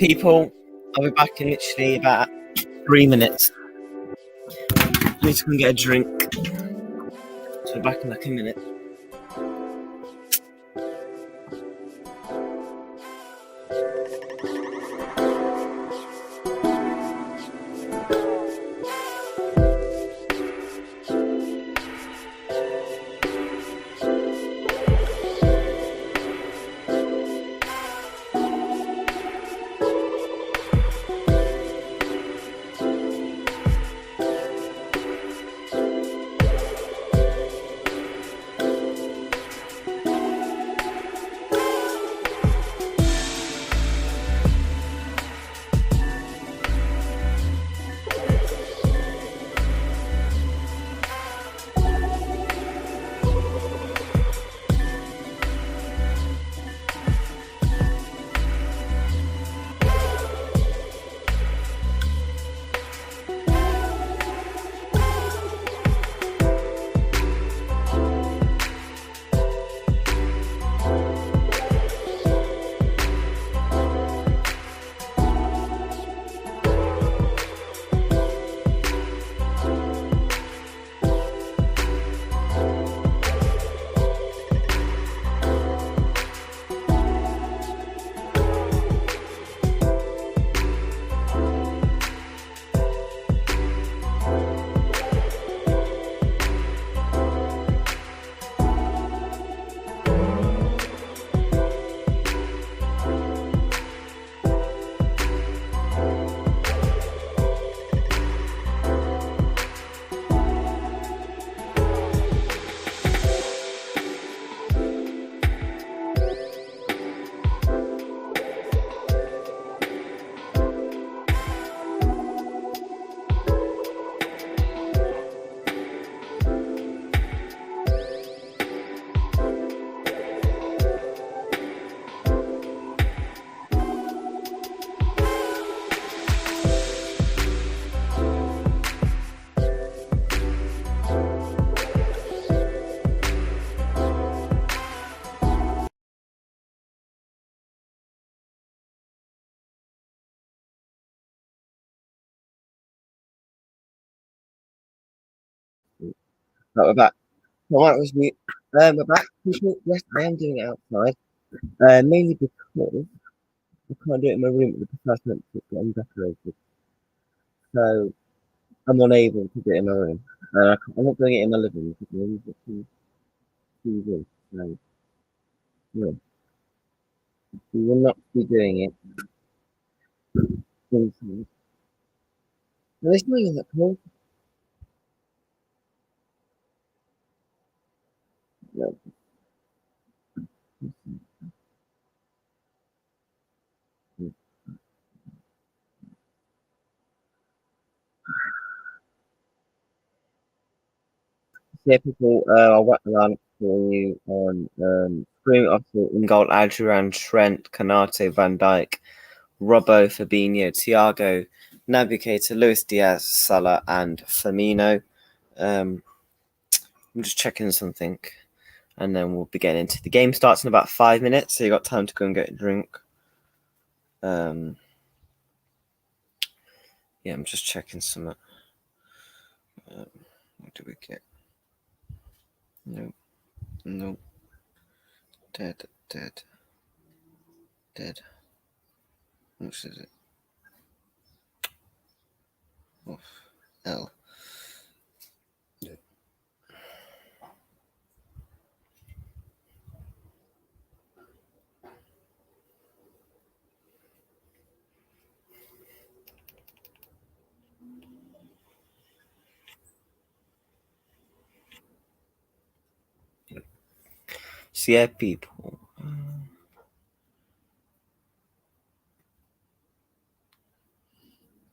People, I'll be back in literally about 3 minutes. I need to go and get a drink. So back in like a minute. Right, we're back. My mic was mute. We're back. People, yes, I am doing it outside. Mainly because I can't do it in my room with the professional to get undecorated. So I'm unable to do it in my room. I'm not doing it in my living room because my room's got TV. So yeah, we will not be doing it inside. No, it's not even that cold. No. Yeah, people, I'll wrap around for you on screen after in goal, Adrian, Trent, Canate, Van Dijk, Robbo, Fabinho, Thiago, Navigator, Luis Diaz, Salah, and Firmino. I'm just checking something, and then we'll be getting into the game. Starts in about 5 minutes, so you got time to go and get a drink. Yeah, I'm just checking some. What do we get? No. Dead. Which is it? Oh, L. So yeah, people.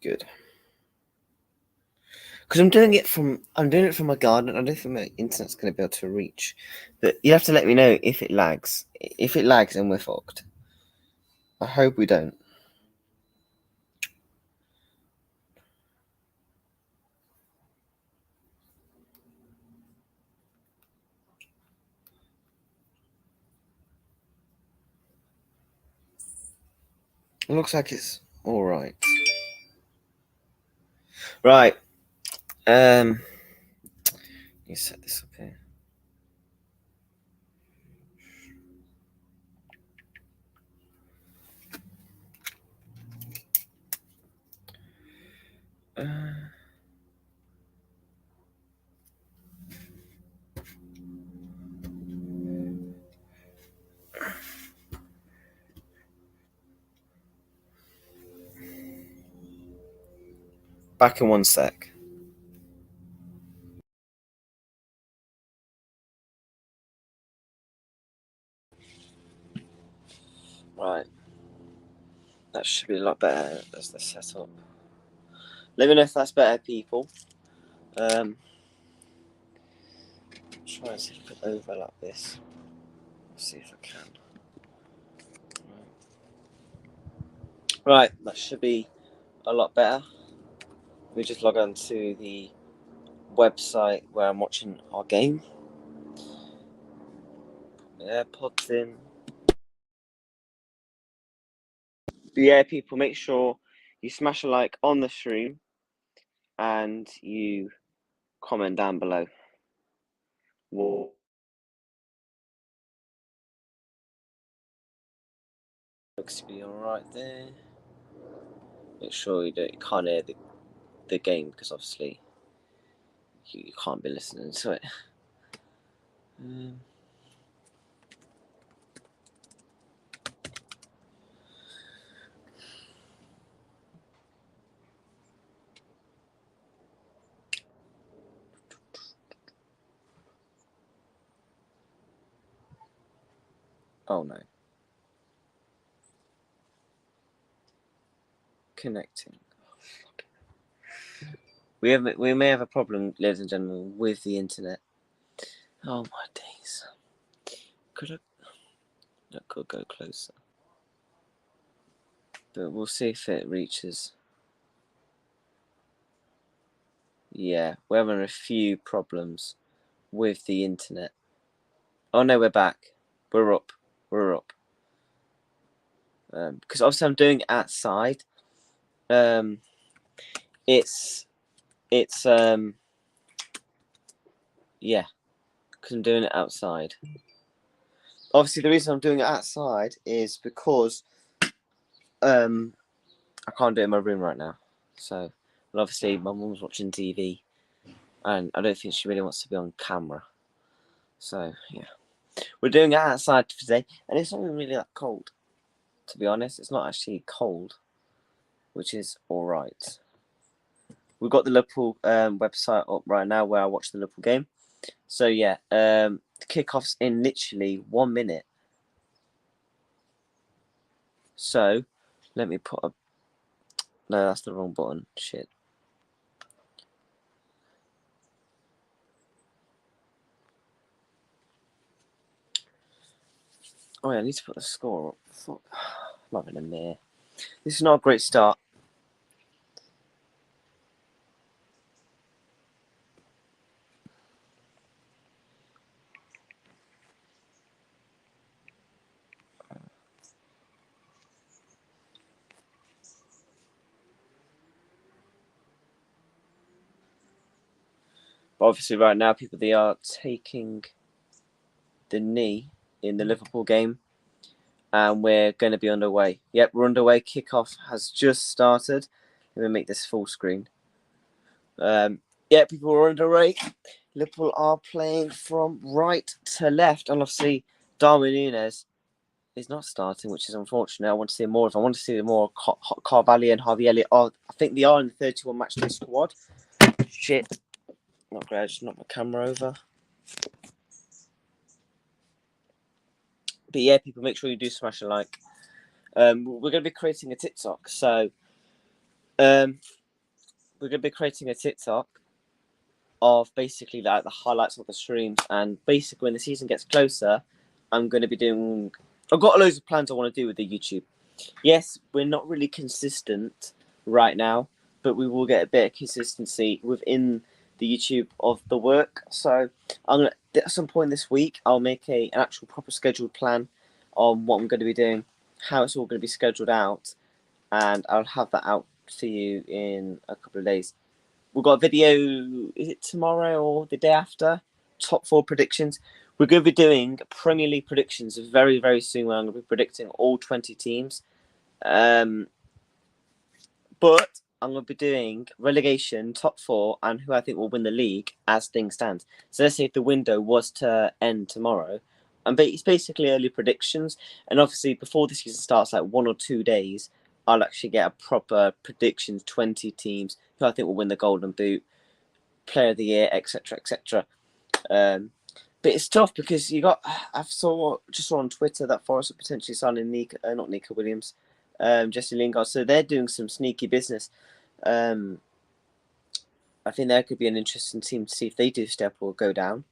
Good. Because I'm doing it from my garden. I don't think my internet's going to be able to reach. But you have to let me know if it lags. If it lags, then we're fucked. I hope we don't. It looks like it's all right. Right. You set this up here. Back in one sec. Right. That should be a lot better as the setup. Let me know if that's better, people. Try and see if I can overlap this. Let's see if I can. Right, that should be a lot better. Let me just log on to the website where I'm watching our game. AirPods in. But yeah, people, make sure you smash a like on the stream and you comment down below. Whoa. Looks to be alright there. Make sure you can't hear the game because obviously you can't be listening to it. Oh no. Connecting. We may have a problem, ladies and gentlemen, with the internet. Oh my days. I could go closer. But we'll see if it reaches. Yeah, we're having a few problems with the internet. Oh no, we're back. We're up. Because obviously I'm doing it outside. It's yeah, because I'm doing it outside. Obviously, the reason I'm doing it outside is because I can't do it in my room right now. So, and obviously, my mum's watching TV, and I don't think she really wants to be on camera. So, yeah, we're doing it outside today, and it's not even really that cold. To be honest, it's not actually cold, which is all right. We've got the Liverpool website up right now where I watch the Liverpool game. So yeah, the kickoff's in literally 1 minute. So let me put a. No, that's the wrong button. Shit. Oh yeah, I need to put the score up. Fuck. I'm having a mare. This is not a great start. But obviously, right now, people, they are taking the knee in the Liverpool game, and we're going to be underway. Yep, we're underway. Kickoff has just started. Let me make this full screen. Yeah, people are underway. Liverpool are playing from right to left, and obviously Darwin Núñez is not starting, which is unfortunate. I want to see more. If I want to see more Carvalho and Harvey Elliott, I think they are in the 31 matchday squad. Shit, not great. I just knocked my camera over. But yeah, people, make sure you do smash a like. We're going to be creating a TikTok, so we're going to be creating a TikTok of basically like the highlights of the streams, and basically when the season gets closer, I'm going to be doing. I've got loads of plans I want to do with the YouTube. Yes, we're not really consistent right now, but we will get a bit of consistency within the YouTube of the work. So I'm gonna at some point this week I'll make an actual proper scheduled plan on what I'm going to be doing, how it's all going to be scheduled out, and I'll have that out for you in a couple of days. We've got a video, is it tomorrow or the day after? Top 4 predictions. We're going to be doing Premier League predictions very, very soon, where I'm going to be predicting all 20 teams. But I'm going to be doing relegation, top 4, and who I think will win the league as things stand. So let's say if the window was to end tomorrow, and it's basically early predictions. And obviously, before the season starts, like 1 or 2 days, I'll actually get a proper predictions, 20 teams, who I think will win the Golden Boot, Player of the Year, etc., etc. But it's tough because I saw on Twitter that Forest are potentially signing not Nico Williams, Jesse Lingard. So they're doing some sneaky business. I think there could be an interesting team to see if they do step or go down.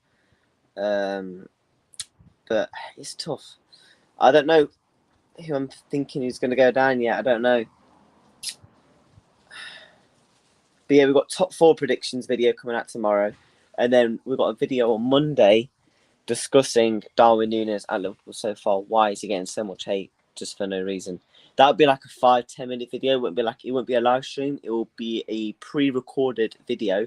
But it's tough. I don't know who I'm thinking is going to go down yet. I don't know. But yeah, we've got top 4 predictions video coming out tomorrow. And then we've got a video on Monday discussing Darwin Núñez at Liverpool so far. Why is he getting so much hate just for no reason? That would be like a 5-10 minute video. It wouldn't be a live stream. It will be a pre-recorded video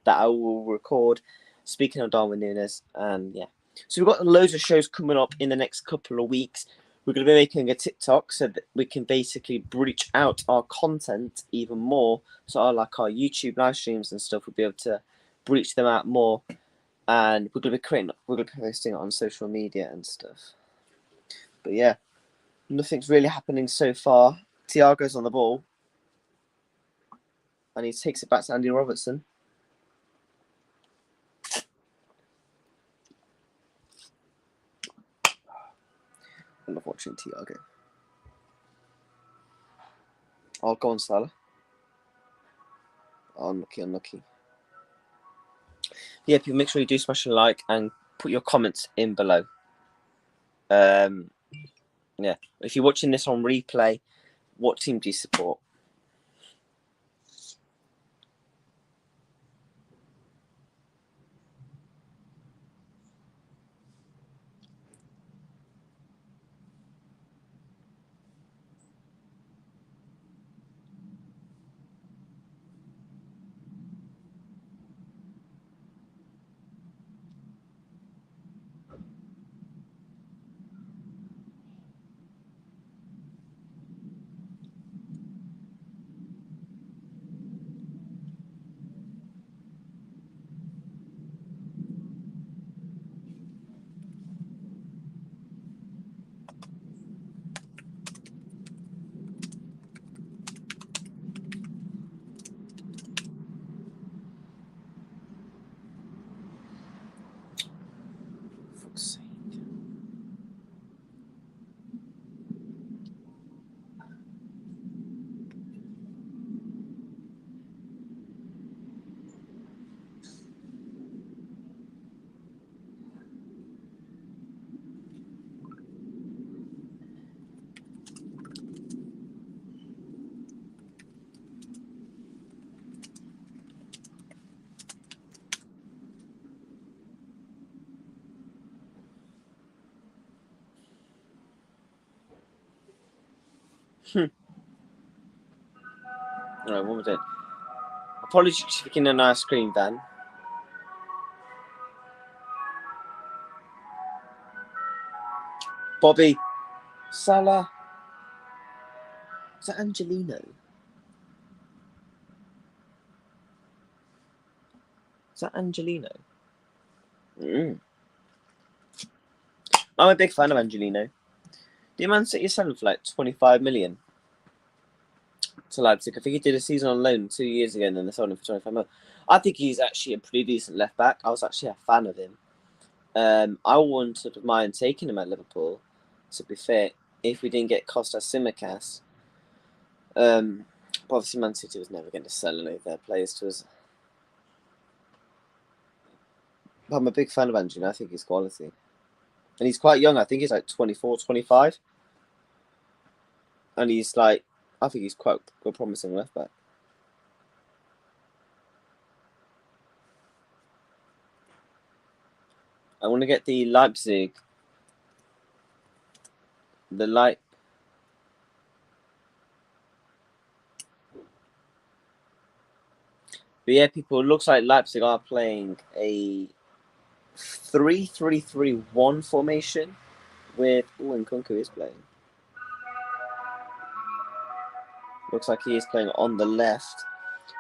that I will record speaking of Darwin Núñez. And yeah, so we've got loads of shows coming up in the next couple of weeks. We're going to be making a TikTok so that we can basically breach out our content even more. So our YouTube live streams and stuff, we'll be able to breach them out more. And we're going to be posting it on social media and stuff. But yeah, nothing's really happening so far. Thiago's on the ball. And he takes it back to Andy Robertson. I love watching Thiago. Oh, go on, Salah. Oh, unlucky. Yeah, people, make sure you do smash a like and put your comments in below. Yeah, if you're watching this on replay, what team do you support? Alright, what was it? Apologies for speaking on our screen, Dan. Bobby. Salah. Is that Angelino? Is that Angelino? I'm a big fan of Angelino. The Man City selling for like 25 million to Leipzig. I think he did a season on loan 2 years ago and then they sold him for 25 million. I think he's actually a pretty decent left back. I was actually a fan of him. I wouldn't sort of mind taking him at Liverpool, to be fair, if we didn't get Kostas Tsimikas. But obviously Man City was never going to sell any of their players to us. But I'm a big fan of Angelino. I think he's quality. And he's quite young. I think he's like 24, 25. And he's like, I think he's quite a promising left back. I want to get the Leipzig. Is But yeah, people, it looks like Leipzig are playing a 3-3-3-1 formation with Nkunku is playing. Looks like he is playing on the left.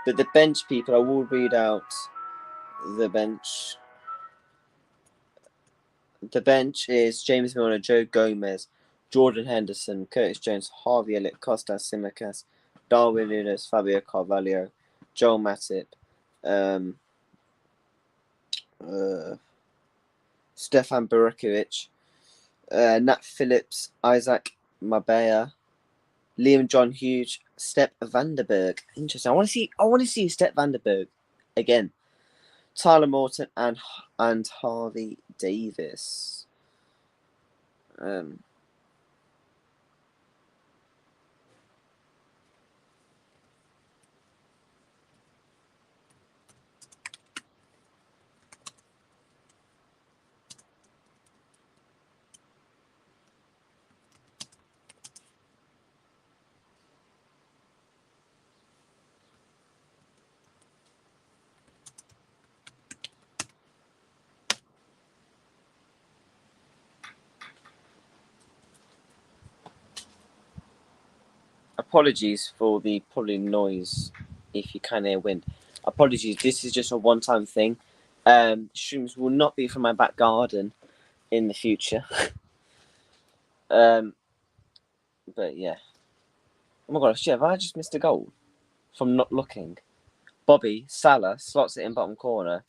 But the bench people, I will read out the bench. The bench is James Milner, Joe Gomez, Jordan Henderson, Curtis Jones, Harvey Elliott, Kostas Tsimikas, Darwin Núñez, Fabio Carvalho, Joel Matip, Stefan Burikovic, Nat Phillips, Isaac Mabea, Liam John Hughes, Step Vanderberg. Interesting. I want to see Step Vanderberg again. Tyler Morton and Harvey Davis. Apologies for the pulling noise if you can hear wind. Apologies, this is just a one-time thing. Streams will not be from my back garden in the future. But yeah. Oh my gosh, yeah, have I just missed a goal from not looking? Bobby Salah slots it in bottom corner.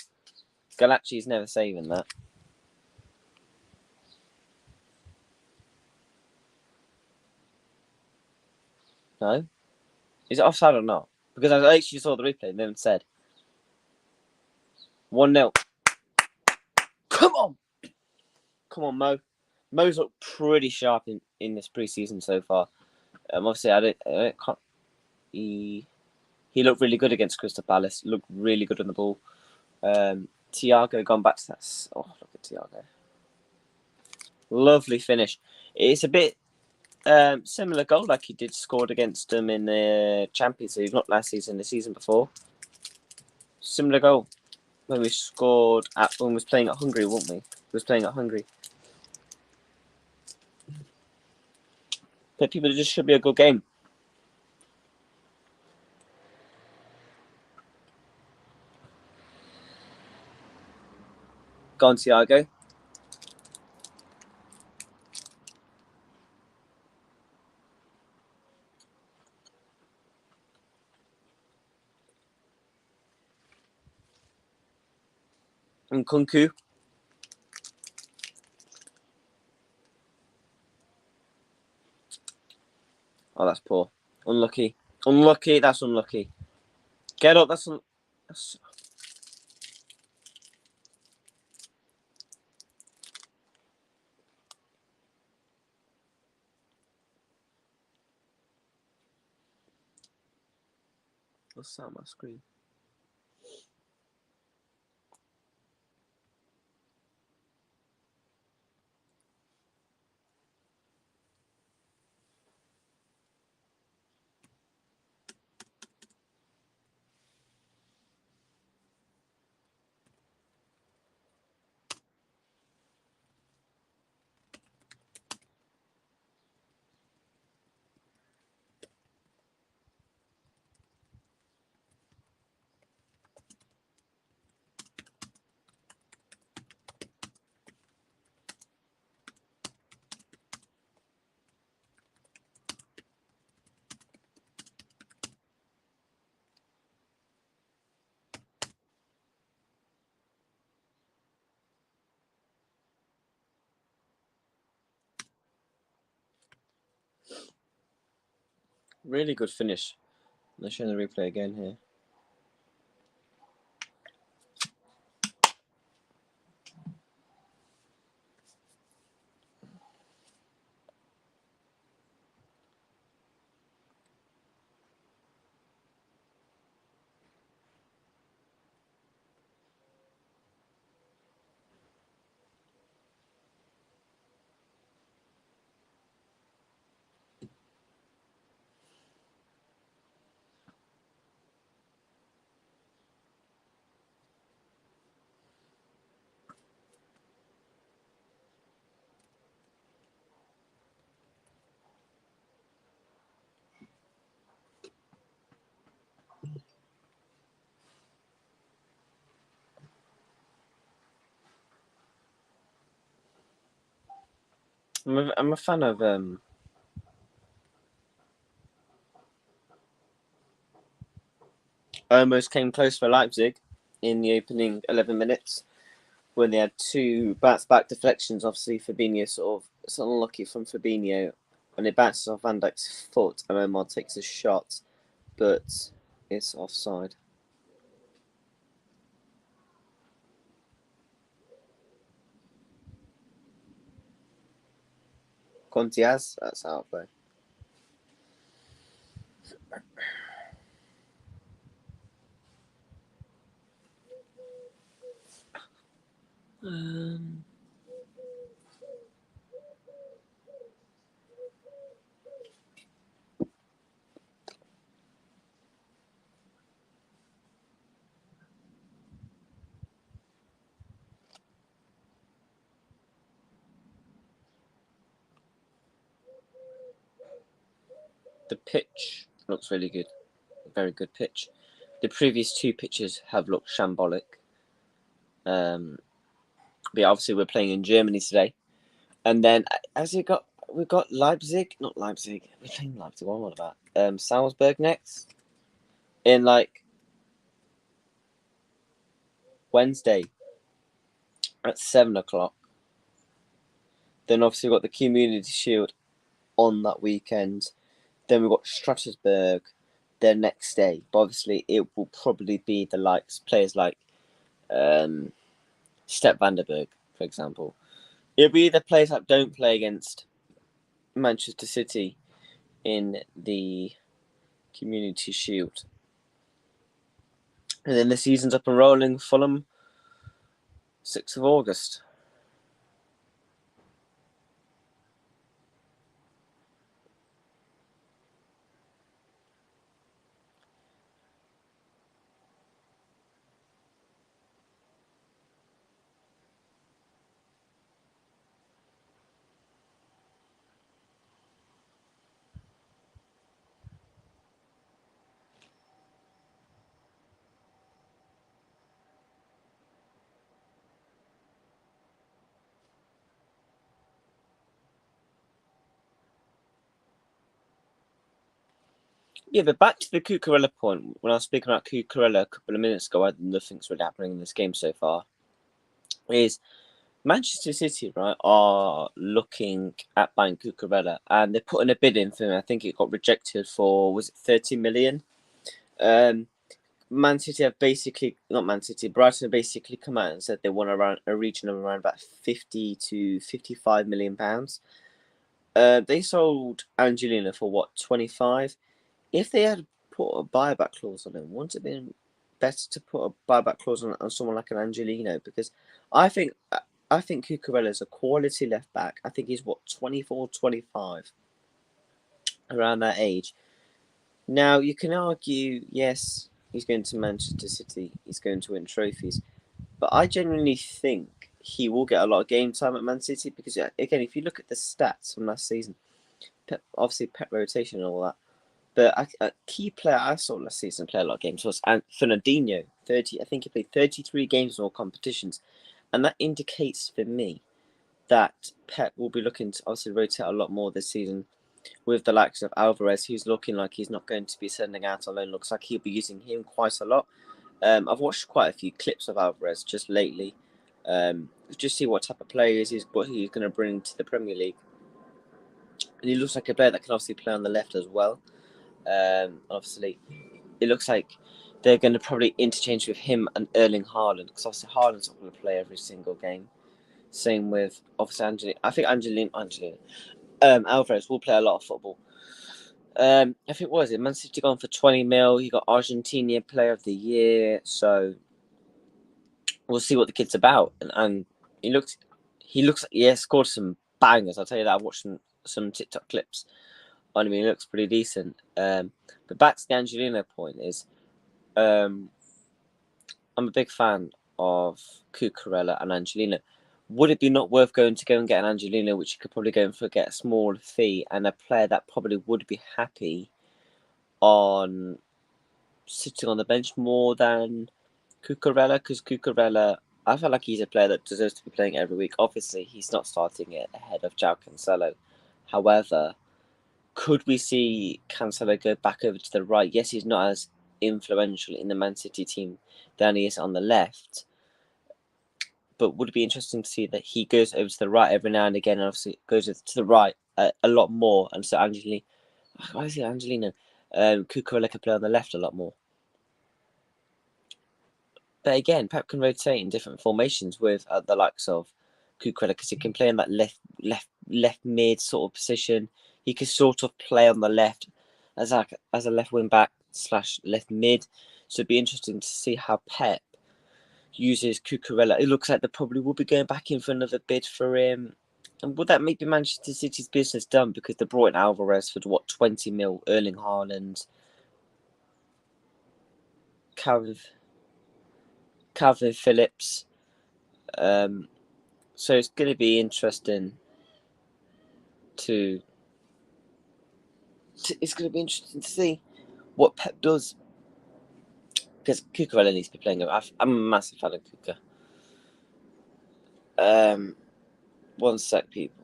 Galacci's never saving that. No? Is it offside or not? Because I actually saw the replay and then said 1-0. Come on! Come on, Mo. Mo's looked pretty sharp in this preseason so far. Obviously, he looked really good against Crystal Palace. Looked really good on the ball. Thiago gone back to that. Oh, look at Thiago. Lovely finish. It's a bit similar goal like he did scored against them in the Champions League, not last season, the season before. Similar goal when we scored when we was playing at Hungary, weren't we? We was playing at Hungary. But people, it just should be a good game. Go on, Thiago. Nkunku. Oh, that's poor. Unlucky. Unlucky. That's unlucky. Get up. That's what's that on my screen? Really good finish. Let's show the replay again here. I'm a fan of almost came close for Leipzig in the opening 11 minutes when they had two back deflections. Obviously, Fabinho it's unlucky from Fabinho and it bounces off Van Dijk's foot and Omar takes a shot, but it's offside. Contiaz, that's out there. The pitch looks really good. Very good pitch. The previous two pitches have looked shambolic. But obviously we're playing in Germany today. And then we've got Leipzig. Not Leipzig. We're playing Leipzig. What am I about? Salzburg next. In Wednesday at 7:00. Then obviously we've got the Community Shield on that weekend. Then we've got Strasbourg the next day. But obviously it will probably be the players like Step Vanderberg, for example. It'll be the players that don't play against Manchester City in the Community Shield. And then the season's up and rolling. Fulham, 6th of August. Yeah, but back to the Cucurella point. When I was speaking about Cucurella a couple of minutes ago, nothing's really happening in this game so far. Is Manchester City, right, are looking at buying Cucurella and they're putting a bid in for him. I think it got rejected for, was it 30 million? Man City have Brighton have basically come out and said they want around a region of around about 50 to 55 million pounds. They sold Angelina for what, 25? If they had put a buyback clause on him, wouldn't it have been better to put a buyback clause on someone like an Angelino? Because I think Cucurella is a quality left back. I think he's 24, 25, around that age. Now you can argue, yes, he's going to Manchester City, he's going to win trophies, but I genuinely think he will get a lot of game time at Man City because, again, if you look at the stats from last season, obviously Pep rotation and all that, but a key player I saw last season play a lot of games was Fernandinho. I think he played 33 games in all competitions, and that indicates for me that Pep will be looking to obviously rotate a lot more this season with the likes of Alvarez, who's looking like he's not going to be sending out on loan. Looks like he'll be using him quite a lot. I've watched quite a few clips of Alvarez just lately. Just see what type of player what he's going to bring to the Premier League. And he looks like a player that can obviously play on the left as well. Obviously, it looks like they're going to probably interchange with him and Erling Haaland, because obviously Haaland's not going to play every single game. Same with obviously Angelina. I think Alvarez will play a lot of football. I think what was it? Man City gone for 20 mil. He got Argentina Player of the Year. So we'll see what the kid's about. And he looks like scored some bangers. I'll tell you that. I've watched some TikTok clips on him. He looks pretty decent. But back to the Angelino point is, I'm a big fan of Cucurella and Angelino. Would it be not worth going and get an Angelino, which you could probably go and get a small fee, and a player that probably would be happy on sitting on the bench more than Cucurella? Because Cucurella, I feel like he's a player that deserves to be playing every week. Obviously, he's not starting it ahead of João Cancelo. However, could we see Cancelo go back over to the right? Yes, he's not as influential in the Man City team than he is on the left. But would it be interesting to see that he goes over to the right every now and again, and obviously goes to the right a lot more, and so Angelino, Cucurella could play on the left a lot more. But again, Pep can rotate in different formations with the likes of Cucurella, because he can play in that left mid sort of position. He could sort of play on the left as a left wing back / left mid. So it'd be interesting to see how Pep uses Cucurella. It looks like they probably will be going back in for another bid for him. And would that maybe Manchester City's business done, because they brought in Alvarez for 20 mil, Erling Haaland, Calvin Phillips. So it's going to be interesting to see what Pep does, because Cucurella needs to be playing. I'm a massive fan of Cuca. One sec, people.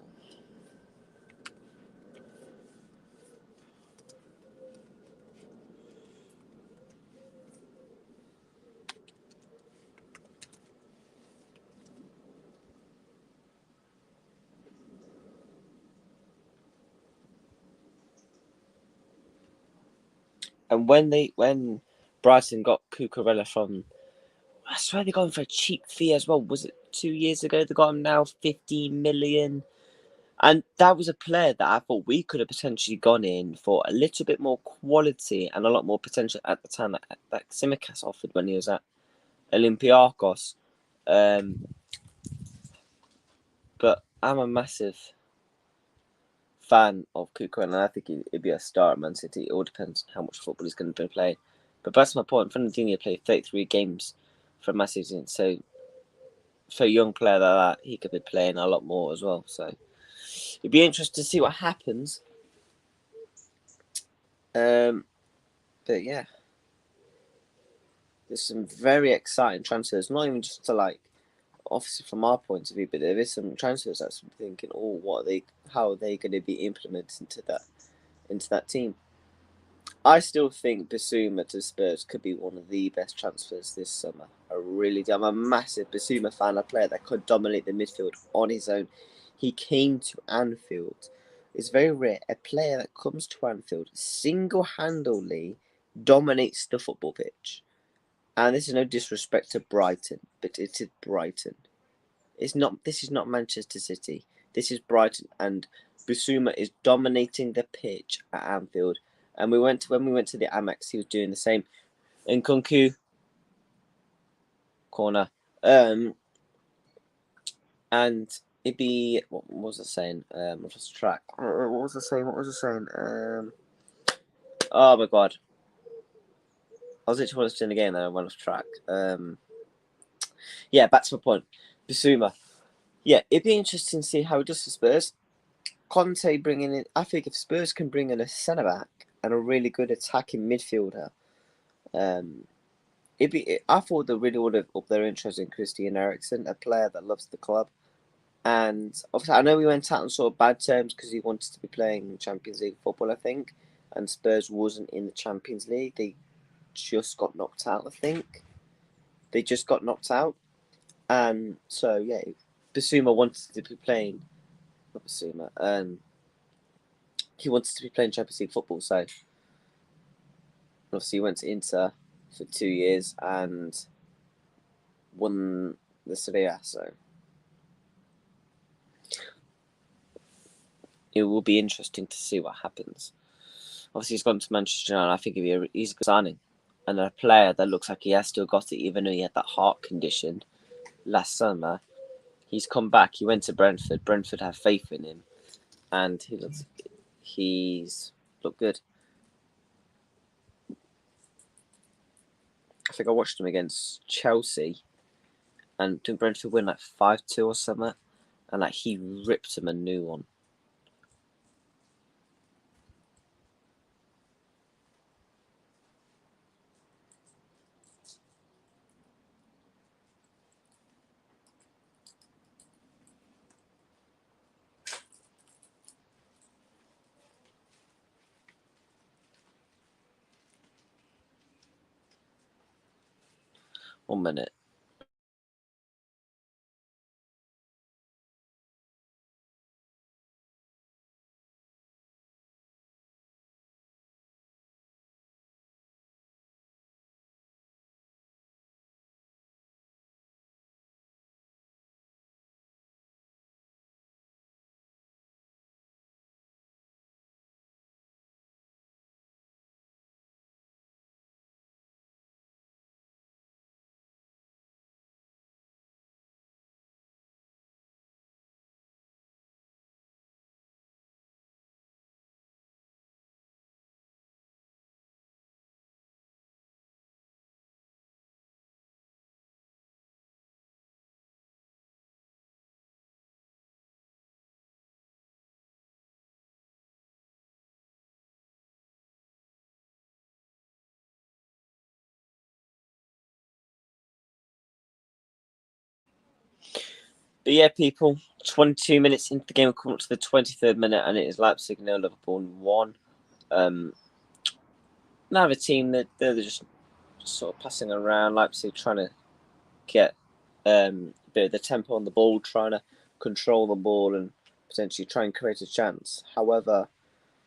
And when Brighton got Cucurella from, I swear they got him for a cheap fee as well. Was it 2 years ago? They got him now 15 million. And that was a player that I thought we could have potentially gone in for a little bit more quality and a lot more potential at the time that Tsimikas offered when he was at Olympiacos. But I'm a massive fan of Cucurella, and I think he'd be a star at Man City. It all depends how much football he's going to be playing. But that's my point. Fernandinho played 33 games for Man City, so for a young player like that, he could be playing a lot more as well. So it'd be interesting to see what happens. But yeah, there's some very exciting transfers. Not even just to obviously from our point of view, but there is some transfers that's thinking, how are they going to be implemented into that team. I still think Bissouma to Spurs could be one of the best transfers this summer. I really do. I'm a massive Bissouma fan, a player that could dominate the midfield on his own. He came to Anfield. It's very rare. A player that comes to Anfield single-handedly dominates the football pitch. And this is no disrespect to Brighton, but it is Brighton. This is not Manchester City. This is Brighton, and Bissouma is dominating the pitch at Anfield. And when we went to the Amex, he was doing the same. And Nkunku corner. And it'd be, what was I saying? I lost track. What was I saying? Oh my god. I was literally watching the game and I went off track. Yeah, back to my point. Bissouma. Yeah, it'd be interesting to see how he does for Spurs. Conte bringing in, I think if Spurs can bring in a centre back and a really good attacking midfielder, I thought they really would have upped their interest in Christian Eriksen, a player that loves the club. And obviously, I know we went out on sort of bad terms because he wanted to be playing Champions League football, I think, and Spurs wasn't in the Champions League. They just got knocked out, I think. They just got knocked out. And so, yeah, Bissouma wanted to be playing, not Bissouma, he wanted to be playing Champions League football, so obviously he went to Inter for 2 years and won the Serie A, so it will be interesting to see what happens. Obviously he's gone to Manchester United. I think he's a good signing, and a player that looks like he has still got it, even though he had that heart condition last summer. He's come back. He went to Brentford. Brentford have faith in him, and he's looked good. I think I watched him against Chelsea, and didn't Brentford win 5-2 or something, and he ripped him a new one. 1 minute. But yeah, people, 22 minutes into the game, we're coming up to the 23rd minute, and it is Leipzig 0, Liverpool 1. Now the team that they're just sort of passing around. Leipzig trying to get a bit of the tempo on the ball, trying to control the ball and potentially try and create a chance. However,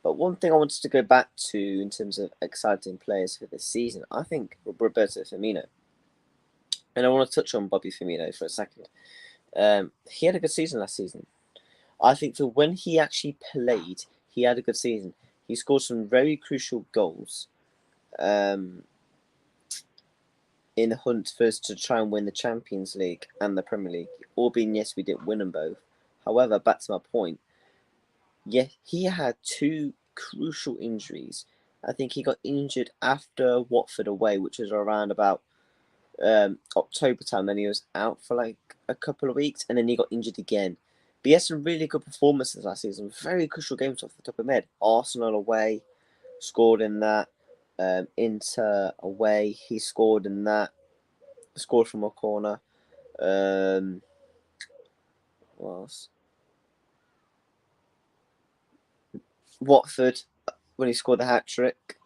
but one thing I wanted to go back to in terms of exciting players for this season, I think Roberto Firmino. And I want to touch on Bobby Firmino for a second. He had a good season last season. I think that when he actually played, he had a good season. He scored some very crucial goals in the hunt first to try and win the Champions League and the Premier League. Albeit, yes, we didn't win them both. However, back to my point, yeah, he had 2 crucial injuries. I think he got injured after Watford away, which was around about October time. Then he was out for like a couple of weeks, and then he got injured again. But he had some really good performances last season. Very crucial games off the top of my head. Arsenal away, scored in that. Inter away, he scored in that. Scored from a corner. What else? Watford, when he scored the hat-trick.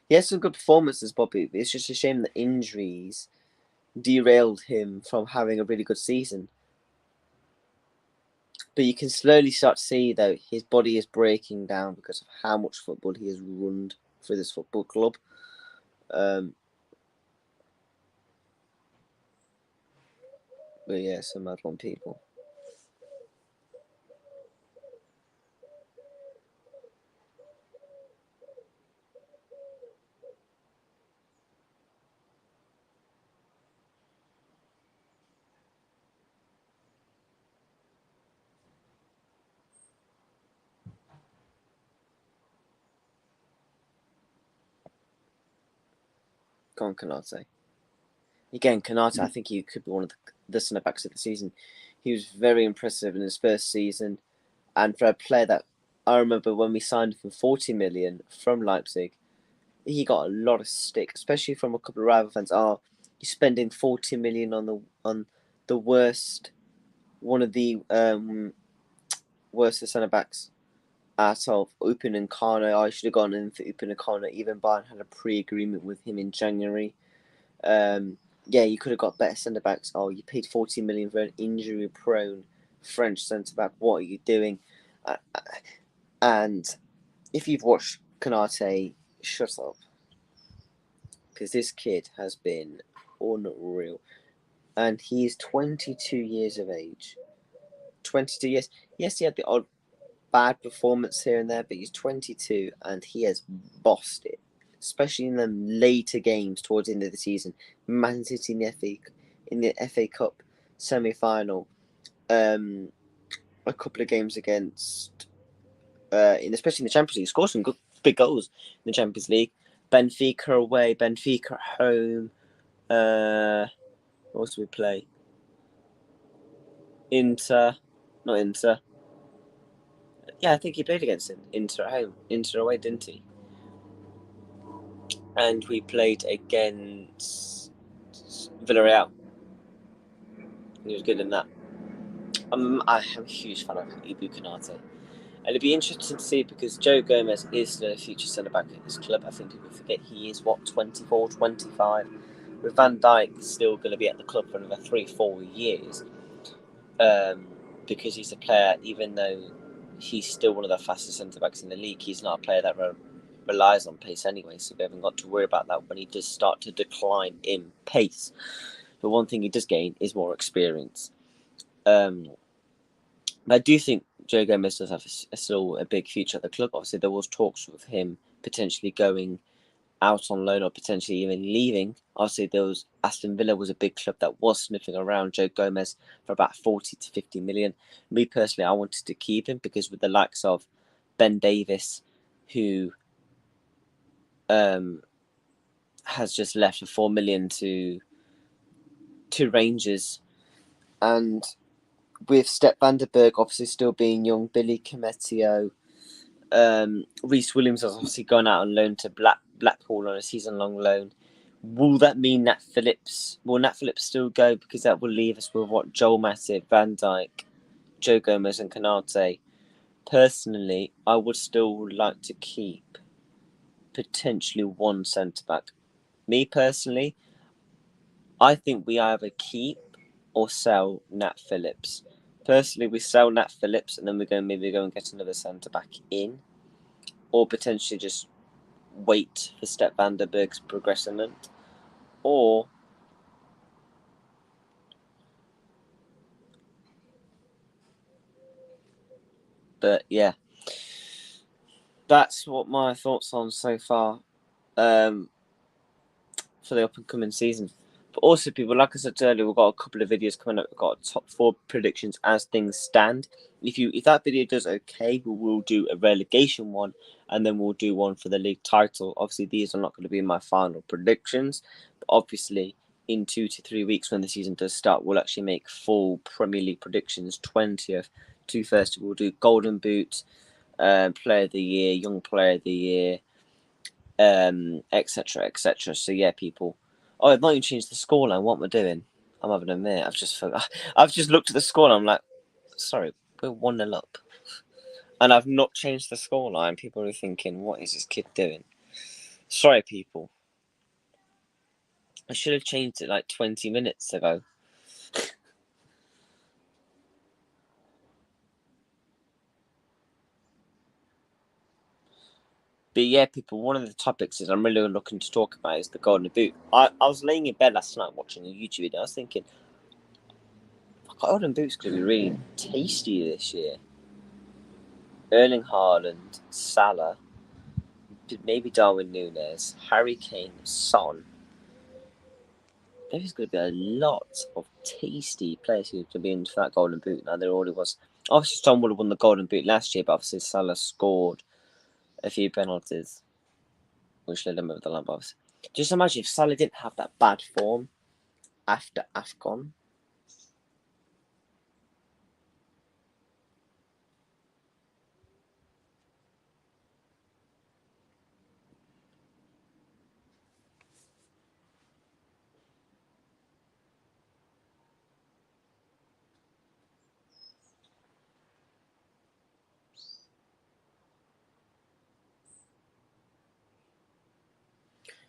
He had some good performances, Bobby. It's just a shame that injuries derailed him from having a really good season. But you can slowly start to see, though, his body is breaking down because of how much football he has run for this football club. But yeah, some mad one, people. Go on, Canate. Again, Canate, I think he could be one of the centre backs of the season. He was very impressive in his first season, and for a player that I remember when we signed him for 40 million from Leipzig, he got a lot of stick, especially from a couple of rival fans. Oh, you're spending 40 million on the worst, one of the worst centre backs out of Open and Kano. I should have gone in for Open and Kano. Even Bayern had a pre-agreement with him in January. Yeah, you could have got better centre backs. Oh, you paid 40 million for an injury-prone French centre back. What are you doing? And if you've watched Canate, shut up, because this kid has been unreal, and he is 22 years of age. 22 years. Yes, he had the odd bad performance here and there, but he's 22 and he has bossed it, especially in the later games towards the end of the season. Man City in the FA Cup semi-final, a couple of games against, especially in the Champions League, scored some good big goals in the Champions League. Benfica away, Benfica at home. What else do we play? Not Inter. Yeah, I think he played against Inter at home. Inter away, didn't he? And we played against Villarreal. He was good in that. I am a huge fan of Ibu Konate. And it'd be interesting to see because Joe Gomez is the future centre back at this club. I think people forget he is, 24, 25. with Van Dijk still going to be at the club for another 3-4 years, because he's a player, even though he's still one of the fastest centre-backs in the league, he's not a player that relies on pace anyway, so we haven't got to worry about that when he does start to decline in pace. But one thing he does gain is more experience. But I do think Joe Gomez does have still a big future at the club. Obviously, there was talks with him potentially going out on loan or potentially even leaving. Obviously, there was Aston Villa was a big club that was sniffing around Joe Gomez for about 40 to 50 million. Me personally, I wanted to keep him because with the likes of Ben Davies, who has just left for 4 million to Rangers, and with Step van der Berg obviously still being young, Billy Cometio, Reece Williams has obviously gone out on loan to Blackpool on a season-long loan. Will that mean Nat Phillips? Will Nat Phillips still go? Because that will leave us with what? Joel Matip, Van Dijk, Joe Gomez and Canate. Personally, I would still like to keep potentially one centre-back. Me personally, I think we either keep or sell Nat Phillips. Personally, we sell Nat Phillips and then we maybe go and get another centre-back in. Or potentially just wait for Step van der Berg's progressment. Or but yeah, that's what my thoughts on so far for the up and coming season. But also, people, like I said earlier, we've got a couple of videos coming up. We've got top 4 predictions as things stand. If that video does okay, we will do a relegation one, and then we'll do one for the league title. Obviously, these are not going to be my final predictions, but obviously, in 2 to 3 weeks when the season does start, we'll actually make full Premier League predictions. 20th to 1st, we'll do Golden Boot, Player of the Year, Young Player of the Year, etc., etc. So yeah, people. Oh, I've not even changed the scoreline. What am I doing? I'm having a minute. I've just looked at the score and I'm like, sorry, we're 1-0 up, and I've not changed the scoreline. People are thinking, what is this kid doing? Sorry, people. I should have changed it like 20 minutes ago. But yeah, people, one of the topics is I'm really looking to talk about is the Golden Boot. I was laying in bed last night watching a YouTube video. I was thinking, Golden Boot's going to be really tasty this year. Erling Haaland, Salah, maybe Darwin Núñez, Harry Kane, Son. There's going to be a lot of tasty players who can be in for that Golden Boot. Now, there already was. Obviously, Son would have won the Golden Boot last year, but obviously Salah scored a few penalties, which led him over the line. Obviously. Just imagine if Salah didn't have that bad form after AFCON.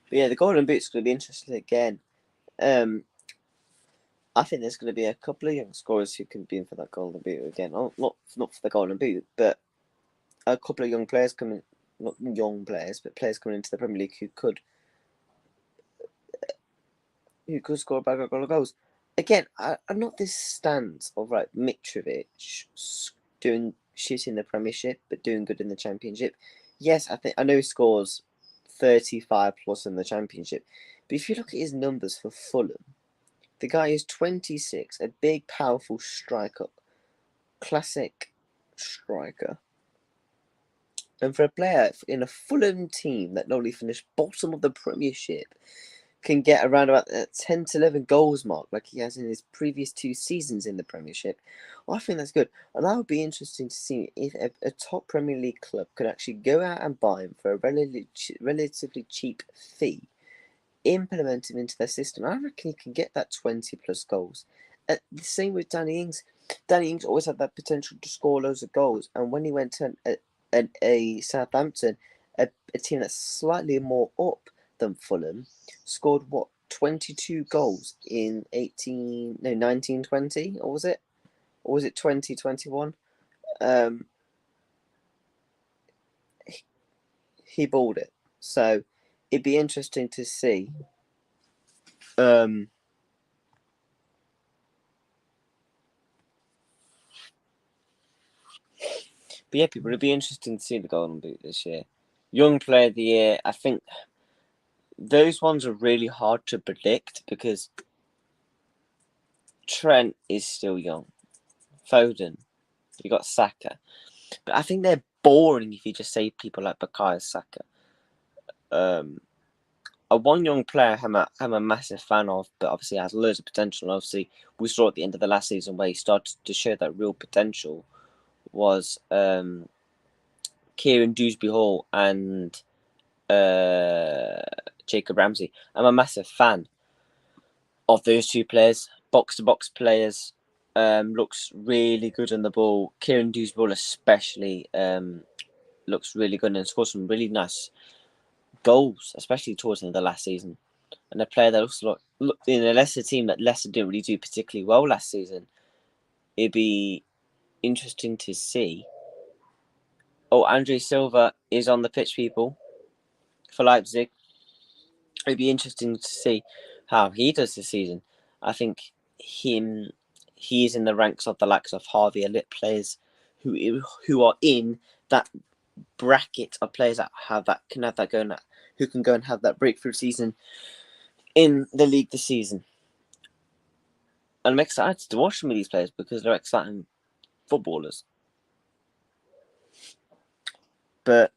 But yeah, the Golden Boot's going to be interesting again. I think there's going to be a couple of young scorers who can be in for that Golden Boot again. Oh, not for the Golden Boot, but a couple of young players coming, not young players, but players coming into the Premier League who could score a bag of goals. Again, I'm not this stance of like Mitrovic doing shit in the Premiership but doing good in the Championship. Yes, I know he scores 35 plus in the Championship, but if you look at his numbers for Fulham, the guy is 26, a big, powerful striker, classic striker. And for a player in a Fulham team that not only finished bottom of the Premiership, can get around about the 10 to 11 goals mark like he has in his previous 2 seasons in the Premiership, I think that's good. And that would be interesting to see if a top Premier League club could actually go out and buy him for a relatively cheap fee, implement him into their system. I reckon he can get that 20 plus goals. The same with Danny Ings. Danny Ings always had that potential to score loads of goals, and when he went to a Southampton, a team that's slightly more up than Fulham, scored what, 22 goals in 1920, or was it? Or was it 2021? He balled it. So it'd be interesting to see. But yeah, people, it'd be interesting to see the Golden Boot this year. Young Player of the Year, I think those ones are really hard to predict because Trent is still young. Foden, you got Saka. But I think they're boring if you just say people like Bukayo Saka. One young player I'm a massive fan of, but obviously has loads of potential. Obviously, we saw at the end of the last season where he started to show that real potential was Kieran Dewsbury-Hall and Jacob Ramsey. I'm a massive fan of those two players, box-to-box players. Looks really good on the ball. Kieran Dewsbury-Hall especially looks really good and scored some really nice goals, especially towards the end of the last season. And a player that also look in a Leicester team that Leicester didn't really do particularly well last season. It'd be interesting to see. Oh, Andre Silva is on the pitch, people, for Leipzig. It'd be interesting to see how he does this season. I think he's in the ranks of the likes of Harvey Elite players who are in that bracket of players that can have that going, who can go and have that breakthrough season in the league this season. And I'm excited to watch some of these players because they're exciting footballers. But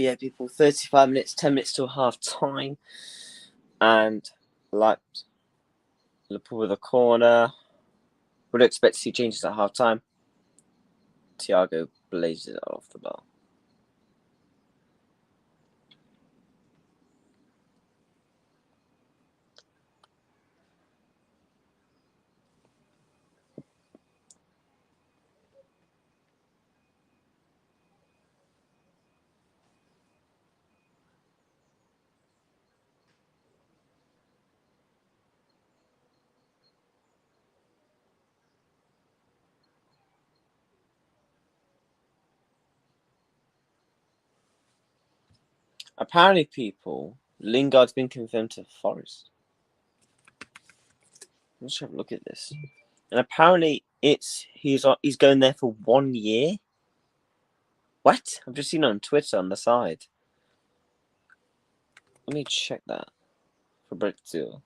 yeah, people, 35 minutes, 10 minutes till half time. And like Liverpool with a corner. Would expect to see changes at half time. Thiago blazes it off the bar. Apparently, people, Lingard's been confirmed to Forest. Let's have a look at this. And apparently, he's going there for 1 year. What? I've just seen it on Twitter on the side. Let me check that. Fabrizio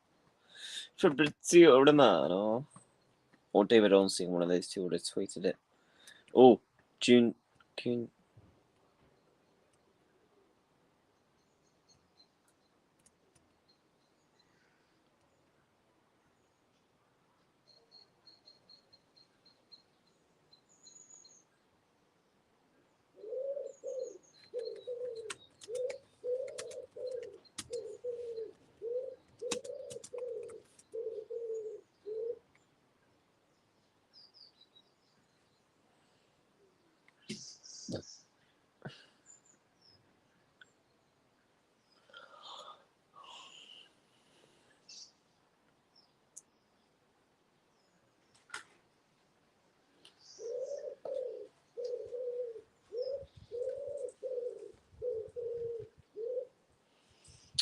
Romano. or David Ornstein, one of those two would have tweeted it. Oh, June.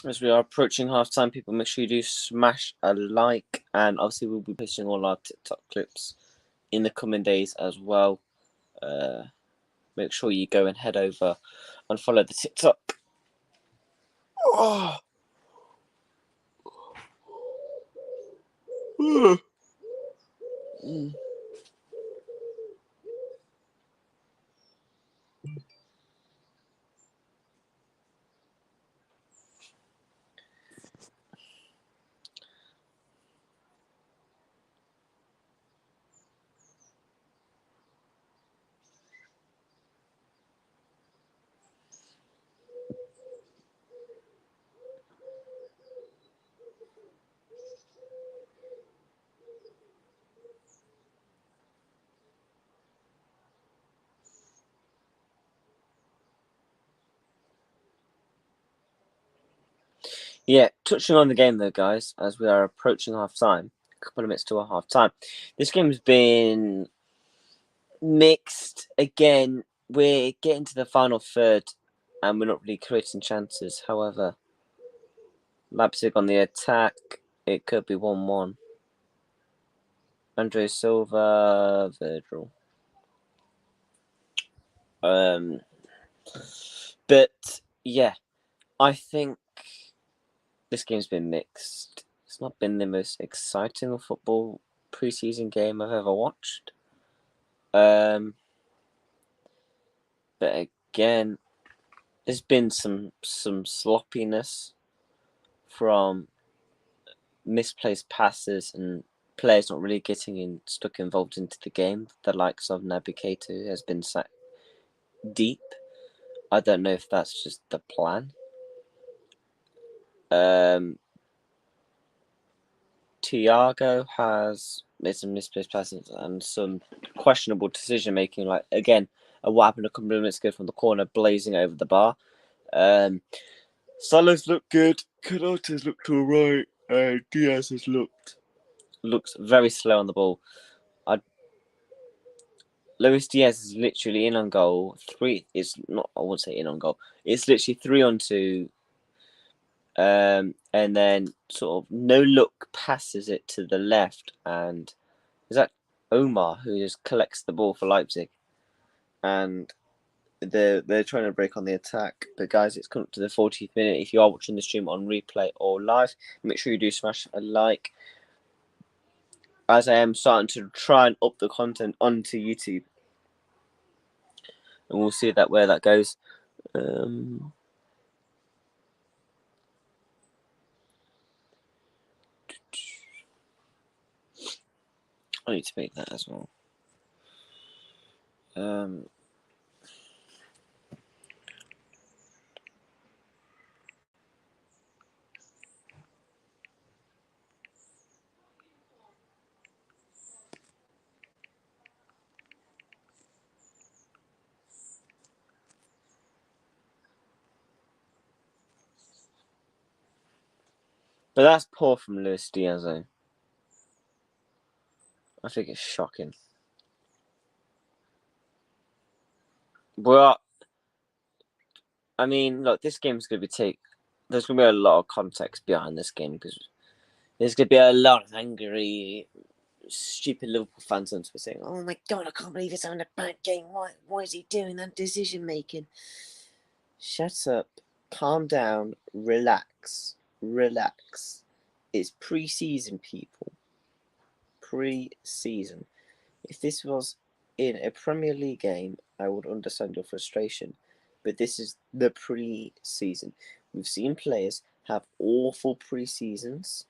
As we are approaching half time, people, make sure you do smash a like, and obviously we'll be posting all our TikTok clips in the coming days as well. Make sure you go and head over and follow the TikTok. Oh. Yeah, touching on the game though, guys, as we are approaching half time, a couple of minutes to a half time. This game's been mixed again. We're getting to the final third, and we're not really creating chances. However, Leipzig on the attack, it could be 1-1. Andre Silva, Virgil. But yeah, I think this game's been mixed. It's not been the most exciting football preseason game I've ever watched. But again, there's been some sloppiness from misplaced passes and players not really getting stuck involved into the game. The likes of Naby Keita has been sat deep. I don't know if that's just the plan. Thiago has made some misplaced passes and some questionable decision making. Like again, what happened a couple of minutes ago from the corner, blazing over the bar. Salah's looked good. Canate's looked alright. Diaz has looks very slow on the ball. Luis Diaz is literally in on goal. It's not. I won't say in on goal. It's literally 3-on-2. And then sort of no look passes it to the left, and is that Omar who just collects the ball for Leipzig, and they're trying to break on the attack. But guys, it's come up to the 40th minute. If you are watching the stream on replay or live, make sure you do smash a like, as I am starting to try and up the content onto YouTube, and we'll see where that goes. I need to make that as well. But that's poor from Luis Diaz, though. I think it's shocking. Well, I mean, look, this game's going to be there's going to be a lot of context behind this game, because there's going to be a lot of angry, stupid Liverpool fans on Twitter saying, "Oh my God, I can't believe he's having a bad game. Why is he doing that decision making?" Shut up. Calm down. Relax. It's preseason, people. pre-season. If this was in a Premier League game, I would understand your frustration. But this is the pre-season. We've seen players have awful pre-seasons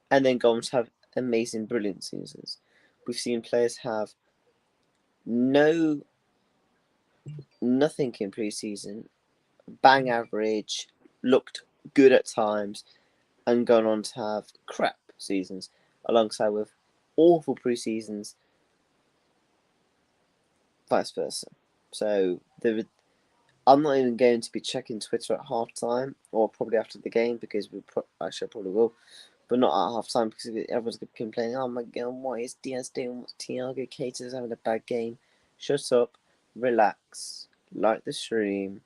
and then go on to have amazing, brilliant seasons. We've seen players have nothing in pre-season, bang average, looked good at times, and gone on to have crap seasons, alongside with awful pre-seasons, vice versa. So I'm not even going to be checking Twitter at half time or probably after the game because actually I probably will, but not at half time because everyone's going to be complaining. Oh my god, what is Diaz doing? What's Thiago Keita's having a bad game? Shut up, relax, like the stream.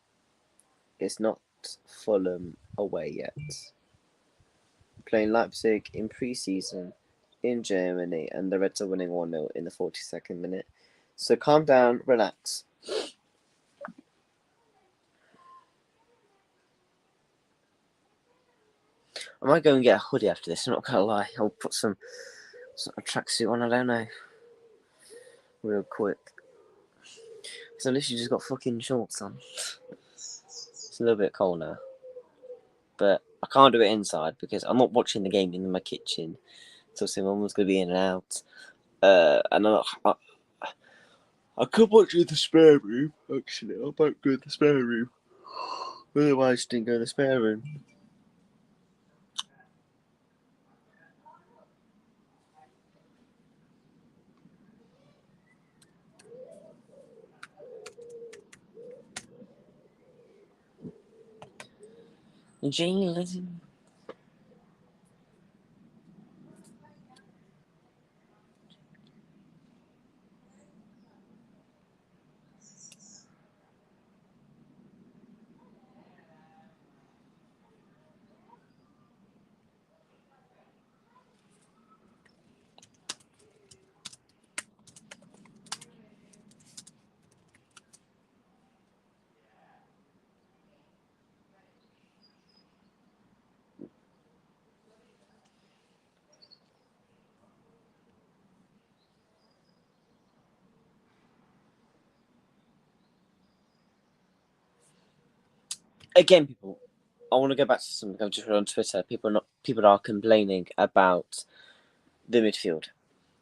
It's not Fulham away yet. Playing Leipzig in pre-season in Germany, and the Reds are winning 1-0 in the 42nd minute. So calm down, relax. I might go and get a hoodie after this, I'm not gonna lie. I'll put some sort of tracksuit on, I don't know. Real quick. Because I literally just got fucking shorts on. It's a little bit cold now. But I can't do it inside because I'm not watching the game in my kitchen. So someone's gonna be in and out. And I could watch it in the spare room, actually. I might go in the spare room. Otherwise, I just didn't go in the spare room. Jane, listen. Again, people, I want to go back to something I've just read on Twitter. People are complaining about the midfield.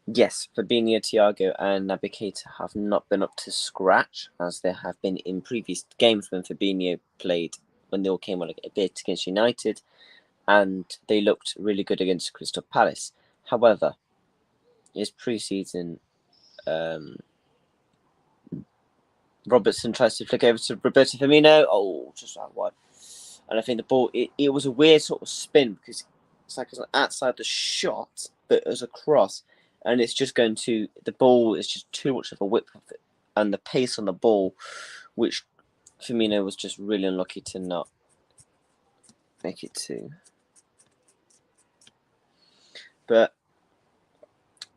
Yes, Fabinho, Thiago, and Naby Keita have not been up to scratch as they have been in previous games when Fabinho played, when they all came on a bit against United, and they looked really good against Crystal Palace. However, his pre-season, Robertson tries to flick over to Roberto Firmino. Oh, just out wide. And I think the ball, it was a weird sort of spin because it's like it's outside the shot, but it was a cross. And it's just going to, the ball is just too much of a whip of it. And the pace on the ball, which Firmino was just really unlucky to not make it to. But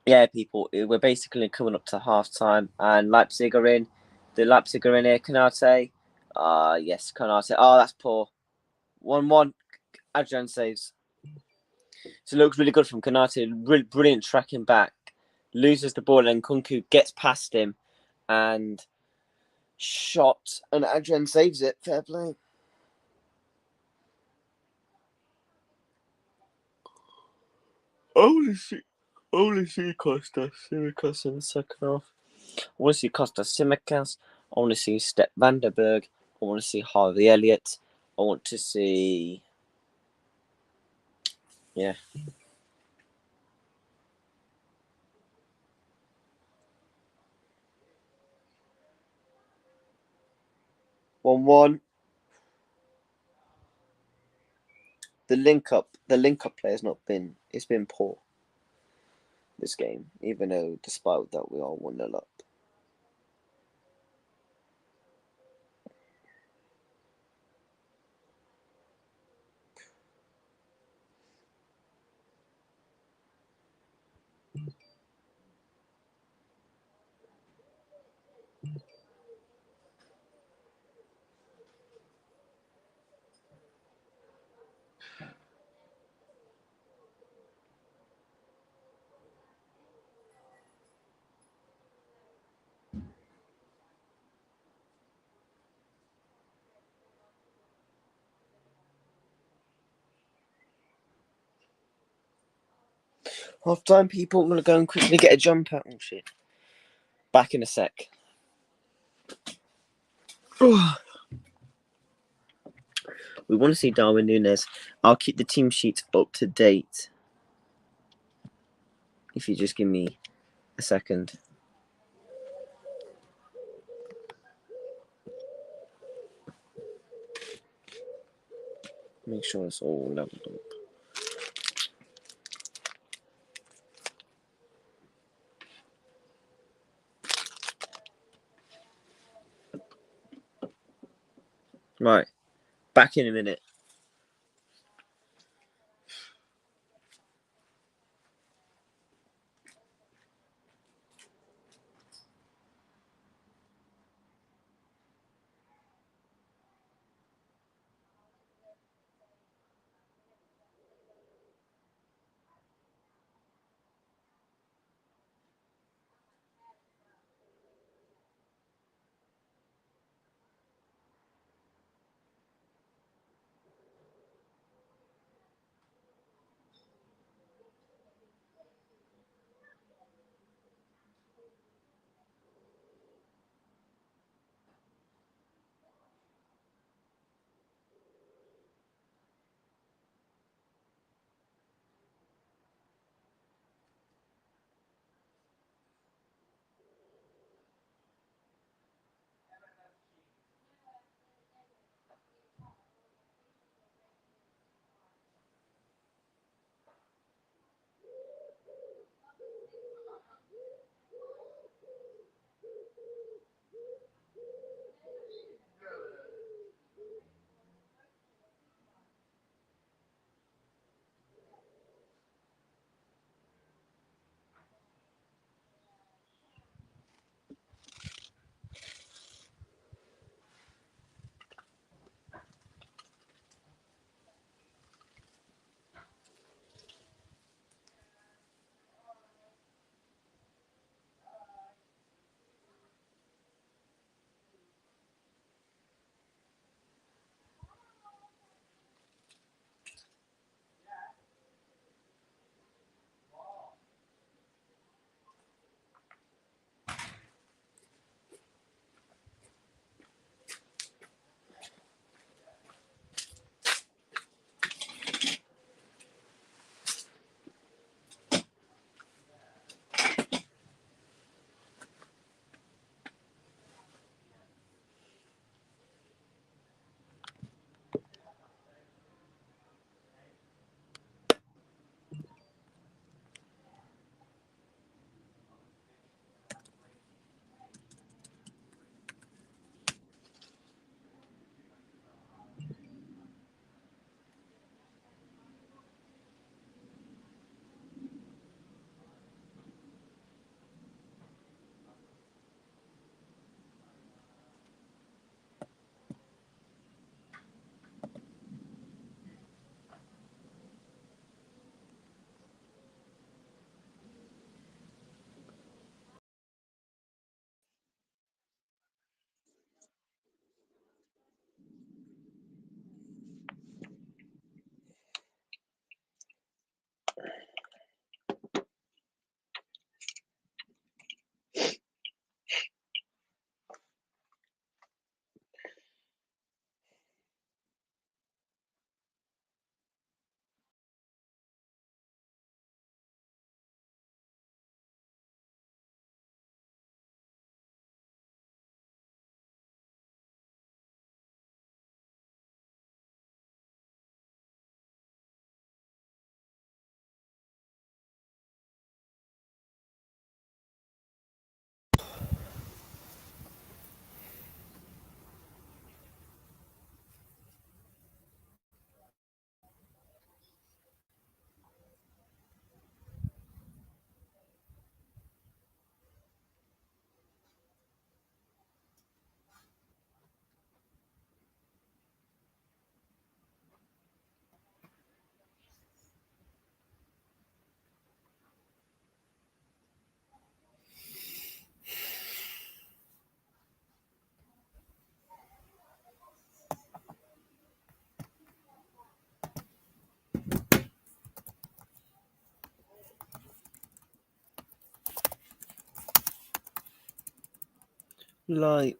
yeah, people, we're basically coming up to half time, and Leipzig are in. The Leipzig are in here. Konate. Yes, Konate. Oh, that's poor. 1-1. Adrian saves. So it looks really good from Konate. Really brilliant tracking back. Loses the ball, and Kunku gets past him and shot, and Adrian saves it. Fair play. Only see Costa Simicas in the second half. I want to see Costa Simicas. I want to see Step Vanderberg. I want to see Harvey Elliott. I want to see. Yeah. One. The link up play has not been. It's been poor this game, even though despite that we are 1-0 up. Half time, people. I'm gonna go and quickly get a jumper. Oh shit. Back in a sec. We want to see Darwin Núñez. I'll keep the team sheet up to date. If you just give me a second. Make sure it's all leveled up. Right. Back in a minute. Like.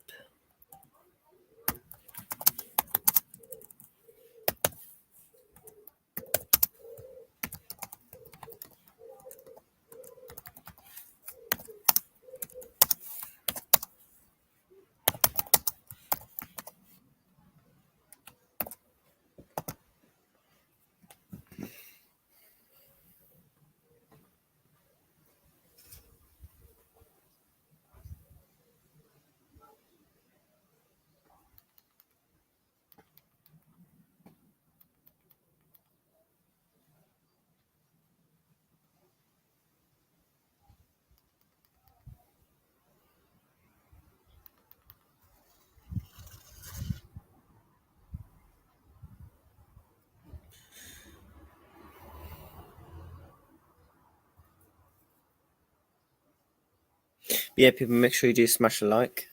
Yeah, people, make sure you do smash a like.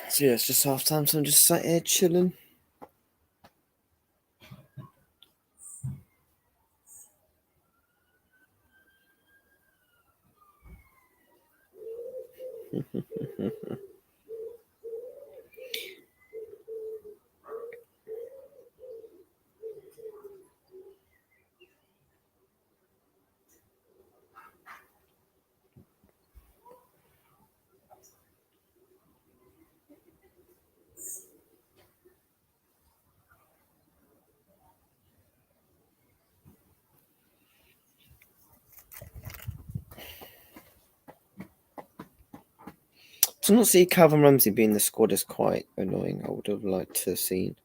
So yeah, it's just half time, so I'm just sat here chilling. To not see Calvin Ramsey being in the squad is quite annoying. I would have liked to have seen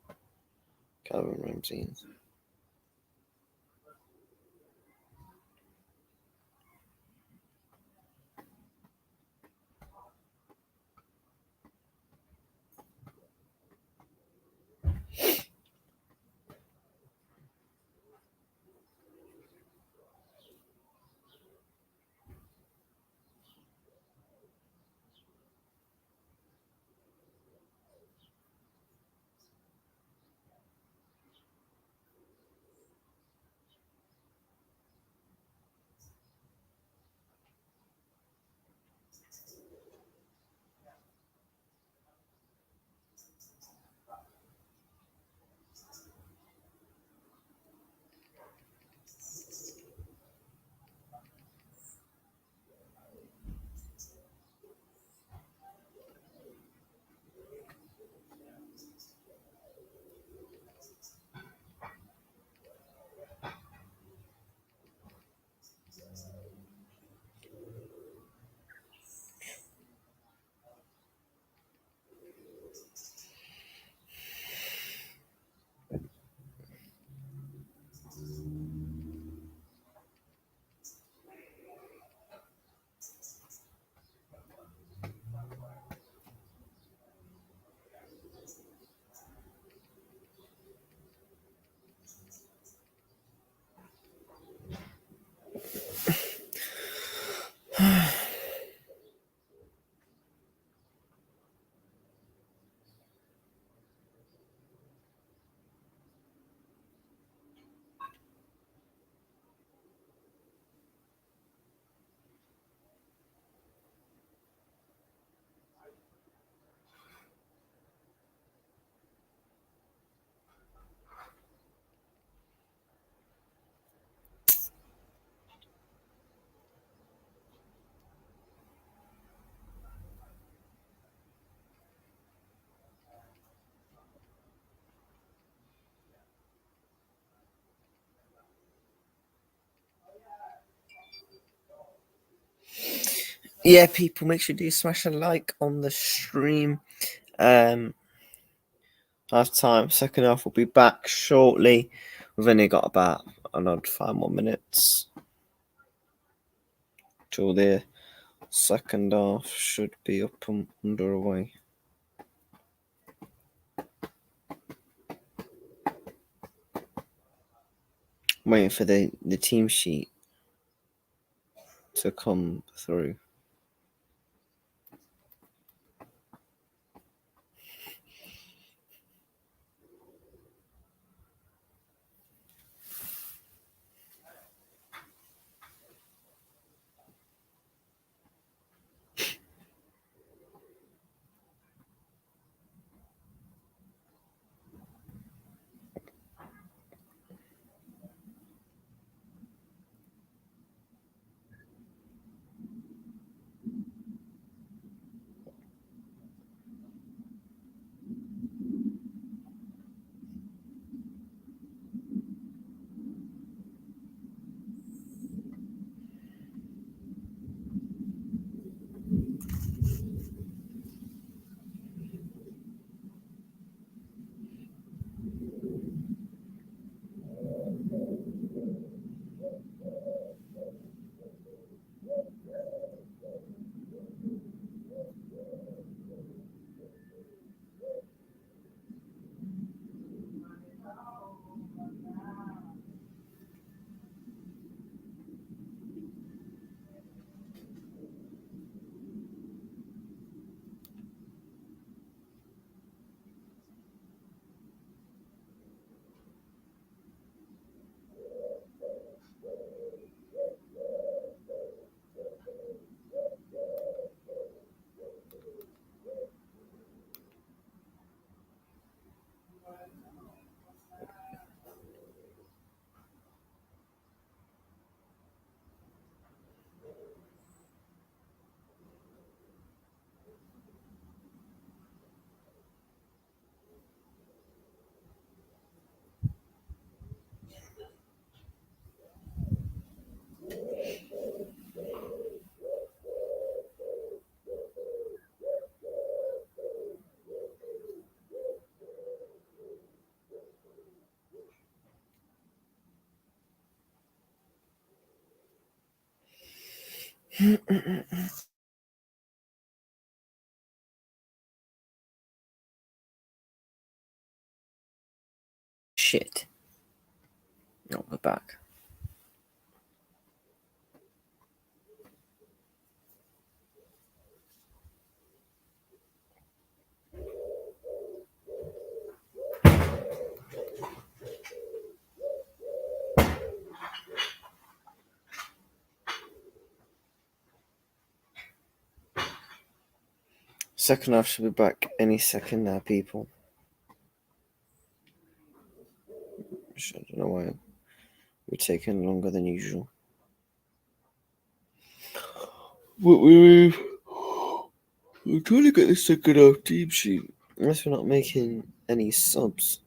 Calvin Ramsey. yeah, people, make sure you smash a like on the stream. Half time, second half will be back shortly. We've only got about another 5 more minutes till the second half should be up and underway. Waiting for the team sheet to come through. Shit. No, we're back. Second half should be back any second now, people. I don't know why we're taking longer than usual. We're trying to get the second half team sheet. Unless we're not making any subs.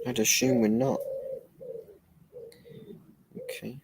I'd assume we're not. Okay.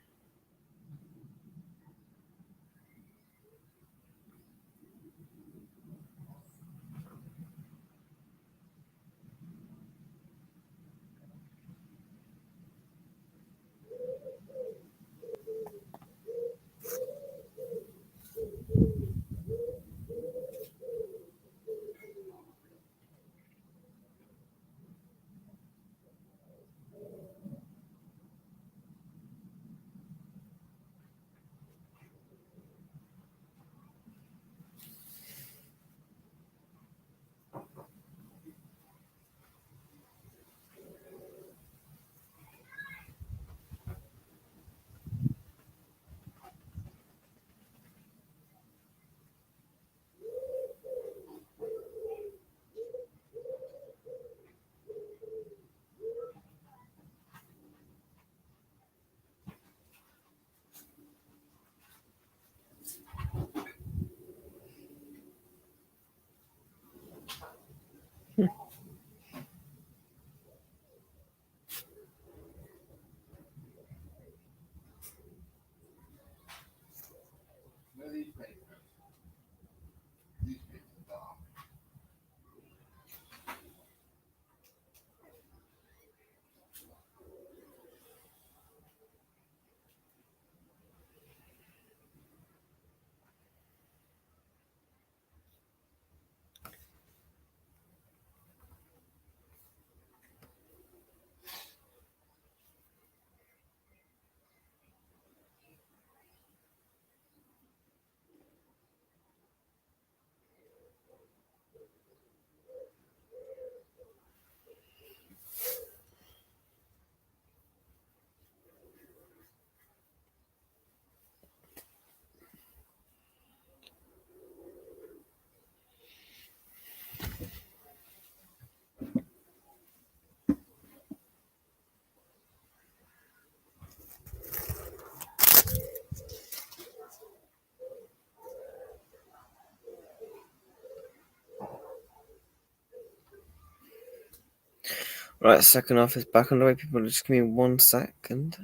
Right, second half is back on the way. People, just give me 1 second.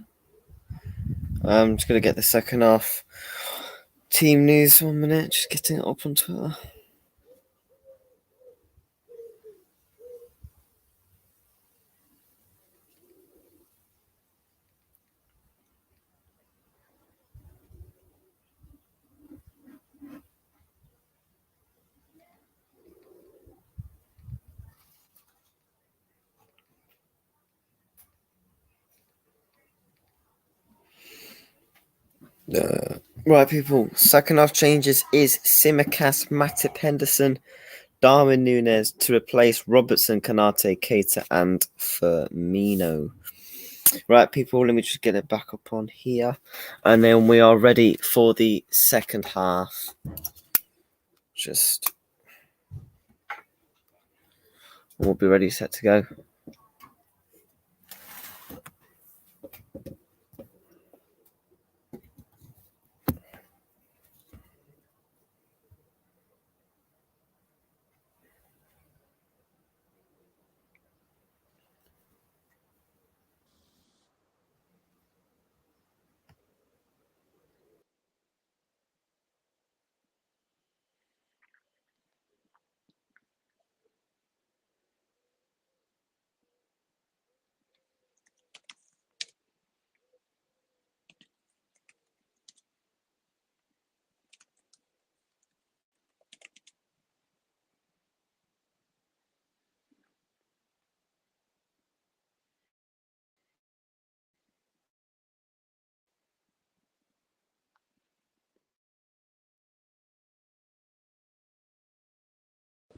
I'm just gonna get the second half team news 1 minute. Just getting it up on Twitter. Right, people. Second half changes is Simicast, Matip Henderson, Darwin Núñez to replace Robertson, Kanate, Keita, and Firmino. Right, people. Let me just get it back up on here, and then we are ready for the second half. We'll be ready, set to go.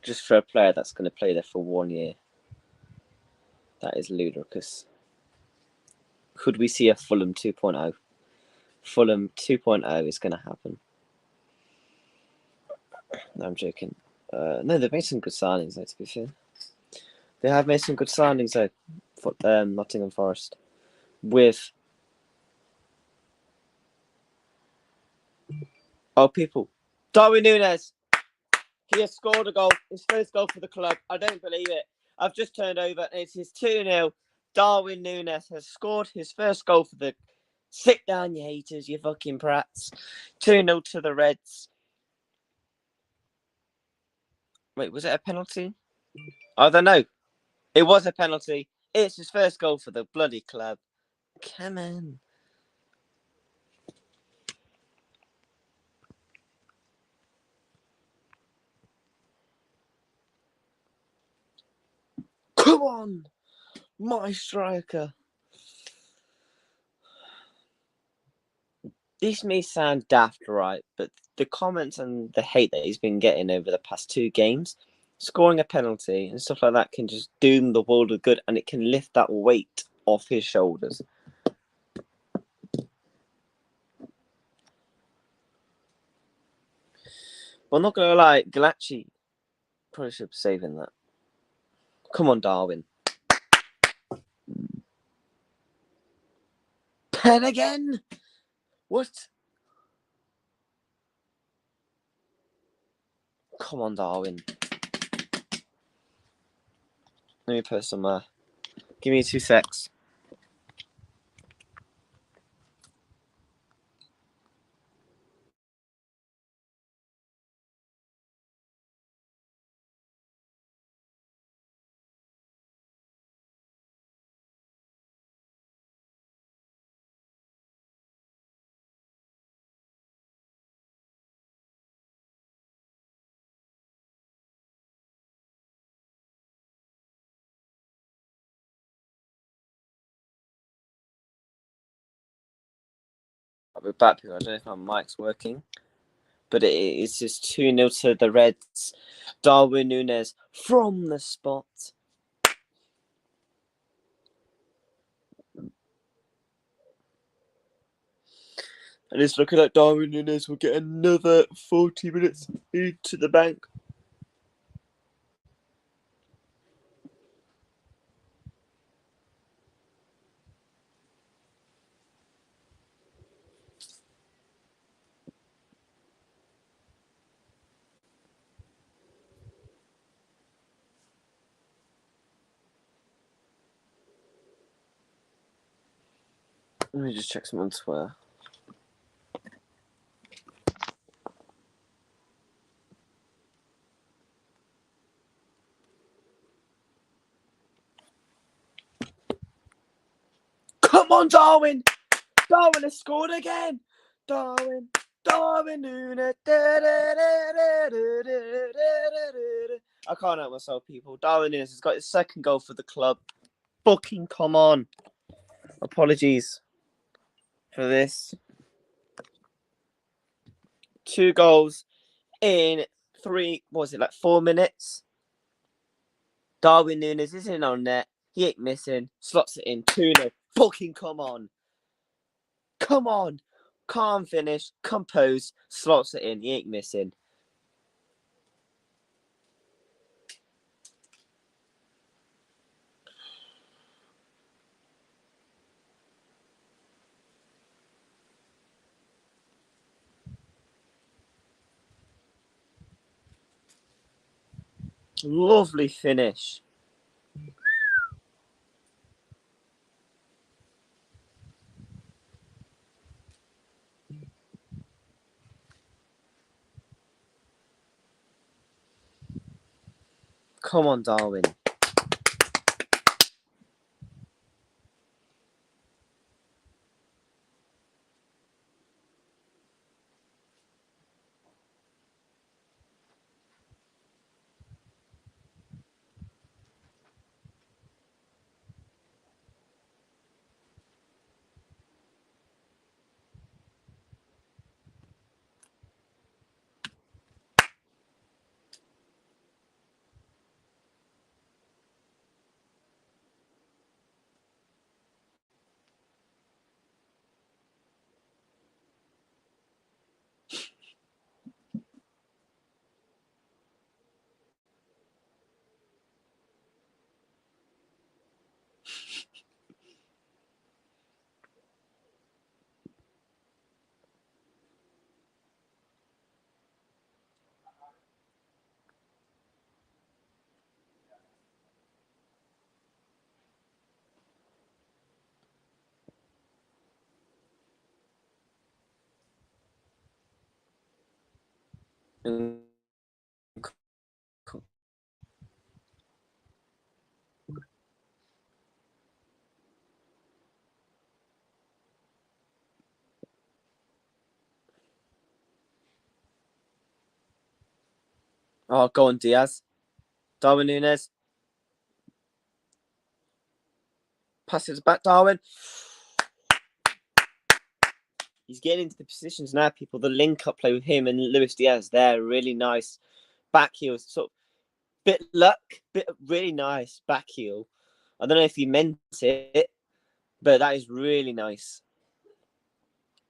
Just for a player that's going to play there for 1 year. That is ludicrous. Could we see a Fulham 2.0? Fulham 2.0 is going to happen. No, I'm joking. No, they've made some good signings, though, to be fair. They have made some good signings, though, for Nottingham Forest. With... Oh, people. Darwin Núñez! He has scored a goal. His first goal for the club. I don't believe it. I've just turned over, and it's his 2-0. Darwin Núñez has scored his first goal for the... Sit down, you haters, you fucking prats. 2-0 to the Reds. Wait, was it a penalty? I don't know. It was a penalty. It's his first goal for the bloody club. Come on. Come on, my striker. This may sound daft, right? But the comments and the hate that he's been getting over the past 2 games, scoring a penalty and stuff like that can just doom the world of good, and it can lift that weight off his shoulders. But I'm not going to lie, Galacci probably should be saving that. Come on, Darwin. Pen again? What? Come on, Darwin. Let me put some... Give me 2 secs. we're back. I don't know if my mic's working, but it's just 2-0 to the Reds. Darwin Núñez from the spot. And it's looking like Darwin Núñez will get another 40 minutes into the bank. Let me just check some on Twitter. Come on, Darwin! Darwin has scored again! Darwin Núñez. I can't help myself, people. Darwin Núñez has got his second goal for the club. Fucking come on. Apologies for this. 2 goals in 4 minutes. Darwin Núñez is in on net. He ain't missing. Slots it in. 2-0. Fucking come on. Come on. Calm finish. Composed. Slots it in. He ain't missing. Lovely finish. Come on, Darwin. Oh, go on, Diaz. Darwin Núñez. Passes back, Darwin. He's getting into the positions now, people. The link-up play with him and Luis Diaz there. Really nice. Back heel. Sort of bit luck. Bit really nice back heel. I don't know if he meant it, but that is really nice.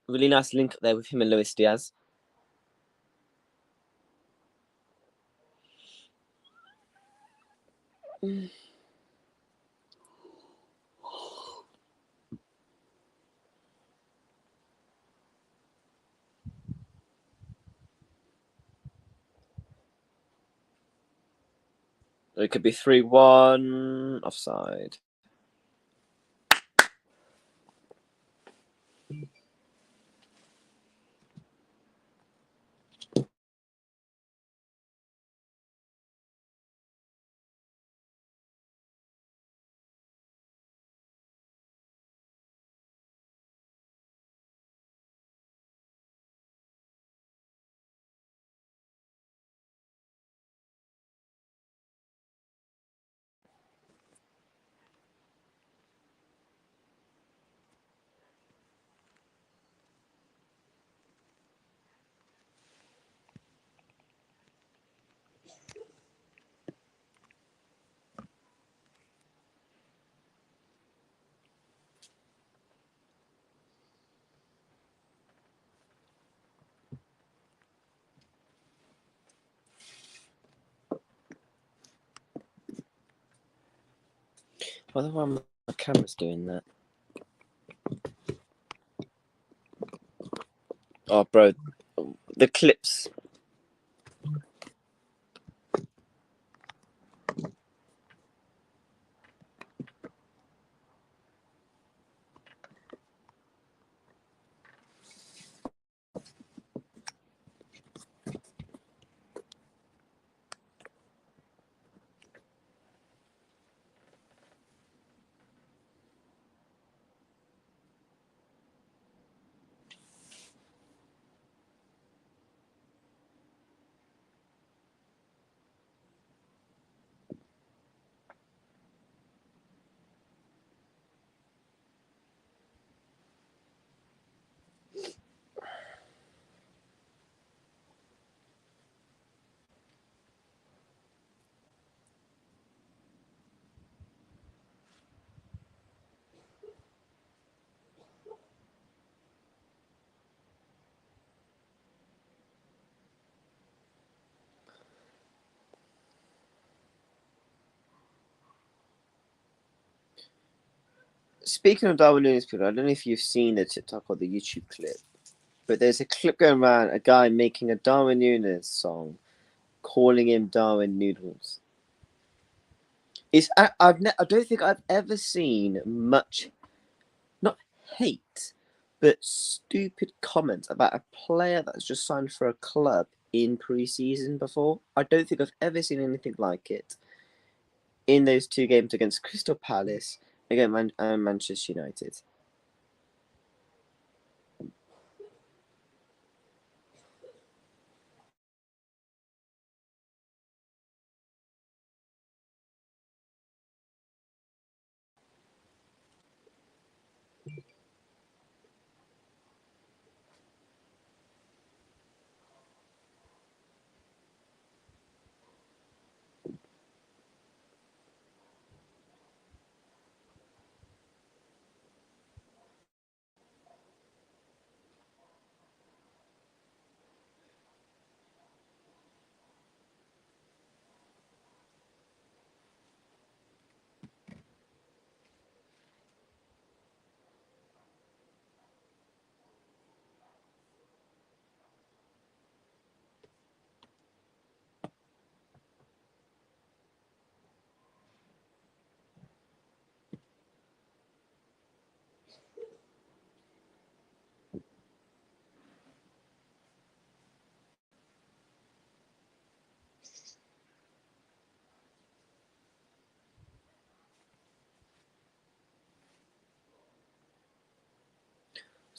Really nice link-up there with him and Luis Diaz. It could be 3-1 offside. I don't know why my camera's doing that. Oh, bro, the clips. Speaking of Darwin Nunes, people, I don't know if you've seen the TikTok or the YouTube clip, but there's a clip going around a guy making a Darwin Nunes song, calling him Darwin Noodles. I don't think I've ever seen much, not hate, but stupid comments about a player that's just signed for a club in pre-season before. I don't think I've ever seen anything like it in those two games against Crystal Palace and Manchester United.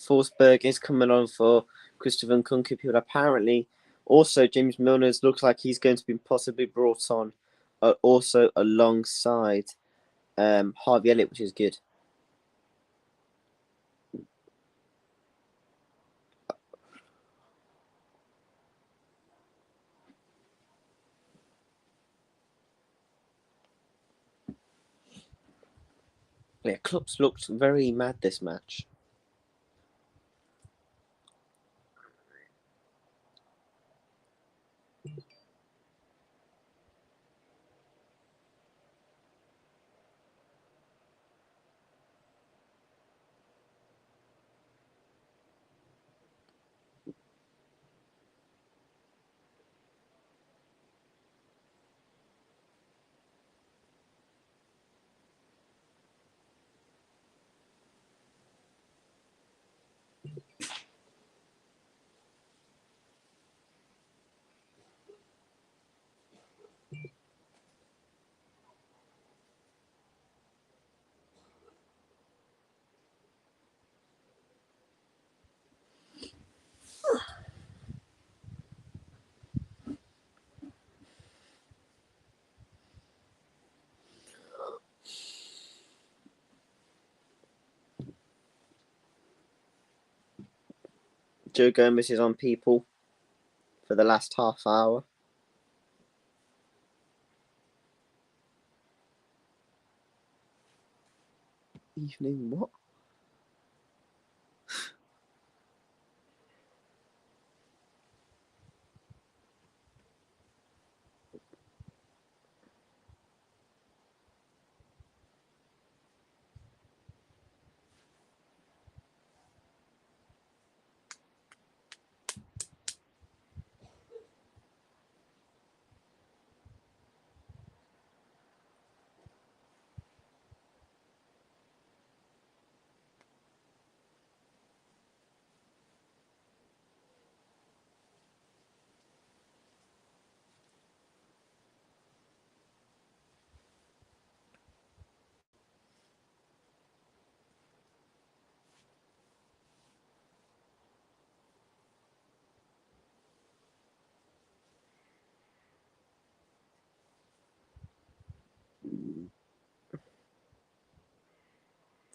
Forsberg is coming on for Christopher Nkunku. People apparently also James Milner looks like he's going to be possibly brought on, also alongside Harvey Elliott, which is good. Yeah, Klopp's looked very mad this match. Joe Gomez is on people for the last half hour. Evening what?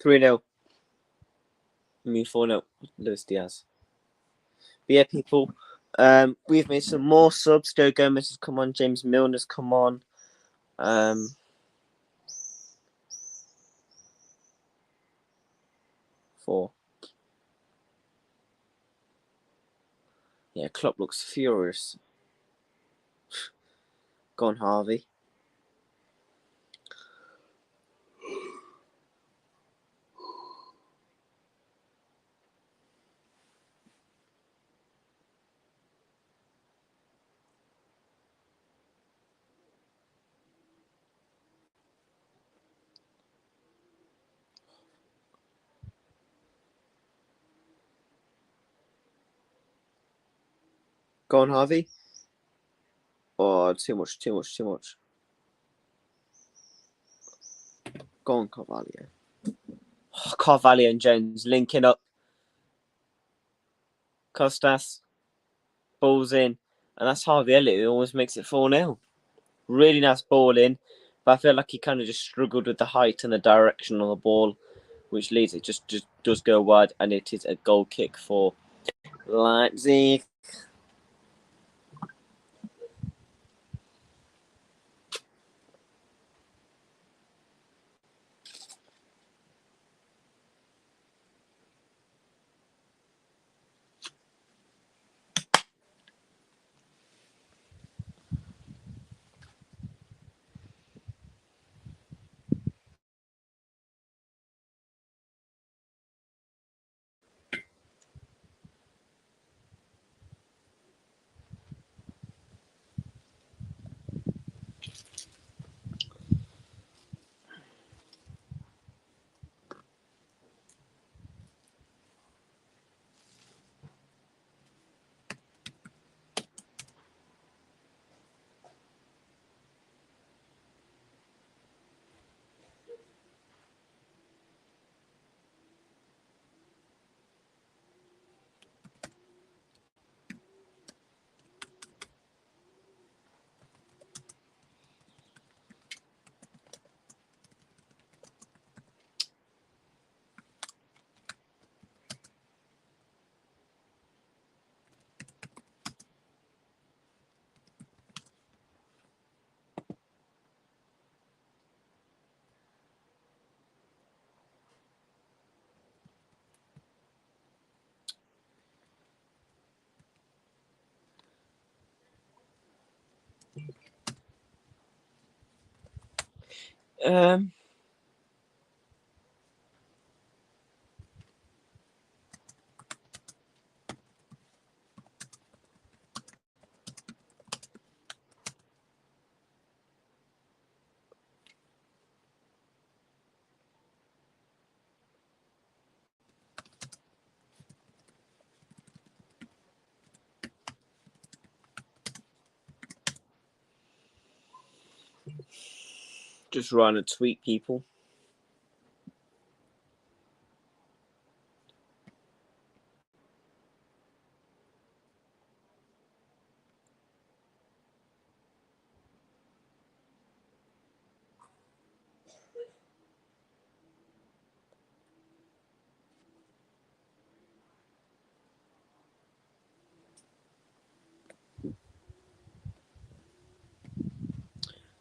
3-0. I mean 4-0. Luis Diaz. But yeah, people, we've made some more subs. Joe Gomez has come on. James Milner's come on. 4. Yeah, Klopp looks furious. Go on, Harvey. Go on, Harvey. Oh, too much. Go on, Carvalho. Oh, Carvalho and Jones linking up. Costas. Ball's in. And that's Harvey Elliott who almost makes it 4-0. Really nice ball in. But I feel like he kind of just struggled with the height and the direction of the ball, which leads it just does go wide, and it is a goal kick for Leipzig. Just run a tweet, people.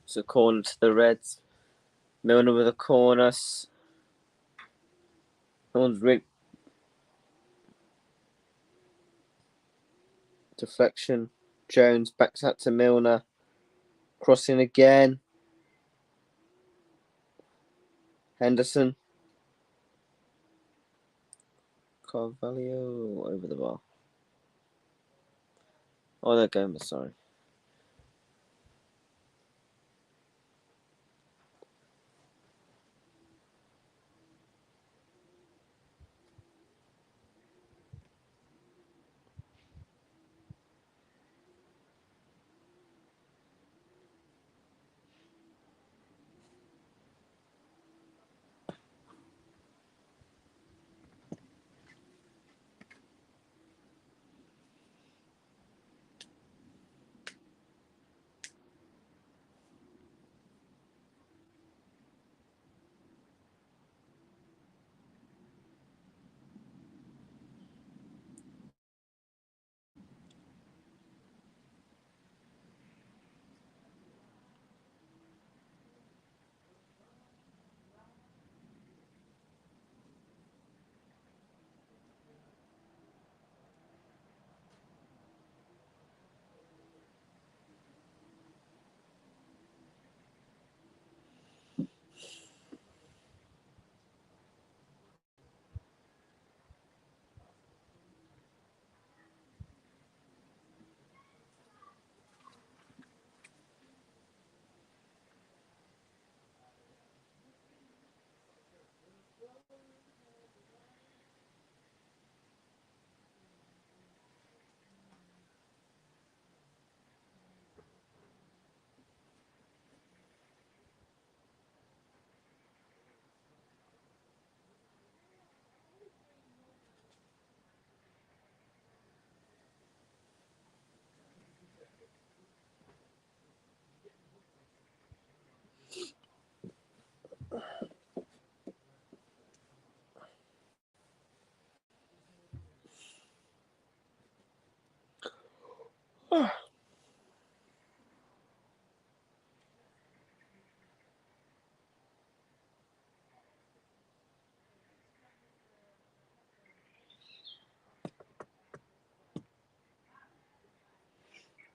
So corner to the Reds. Milner with a corner. No one's really. Deflection. Jones backs out to Milner. Crossing again. Henderson. Carvalho over the bar. Oh, they're Gomez, sorry.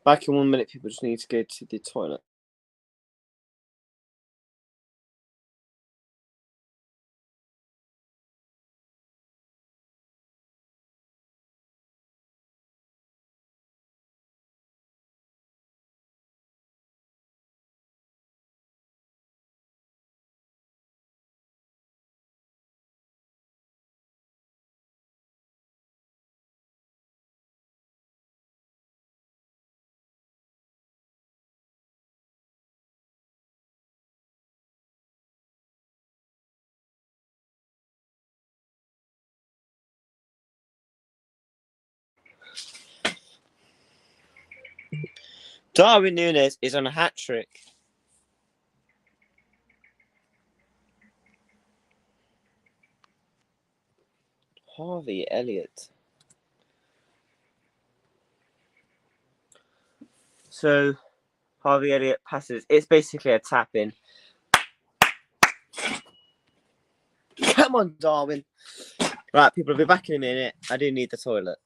Back in 1 minute, people just need to go to the toilet. Darwin Núñez is on a hat trick. Harvey Elliott. So, Harvey Elliott passes. It's basically a tap in. Come on, Darwin. Right, people will be back in a minute. I do need the toilet.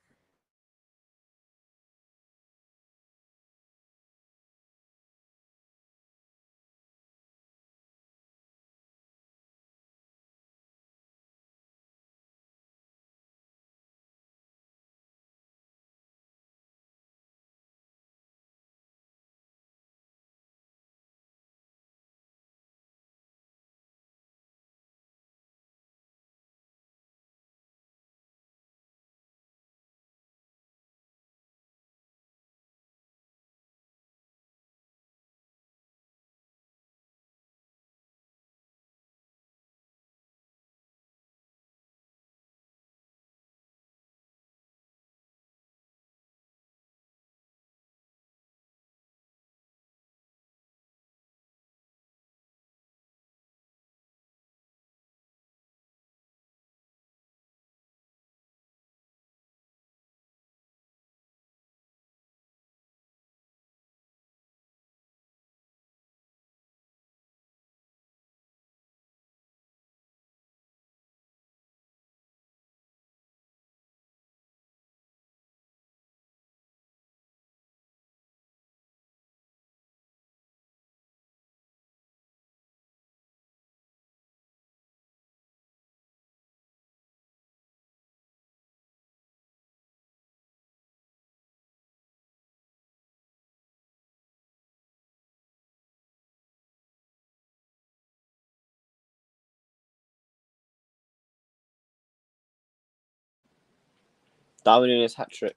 Darwin Núñez hat trick.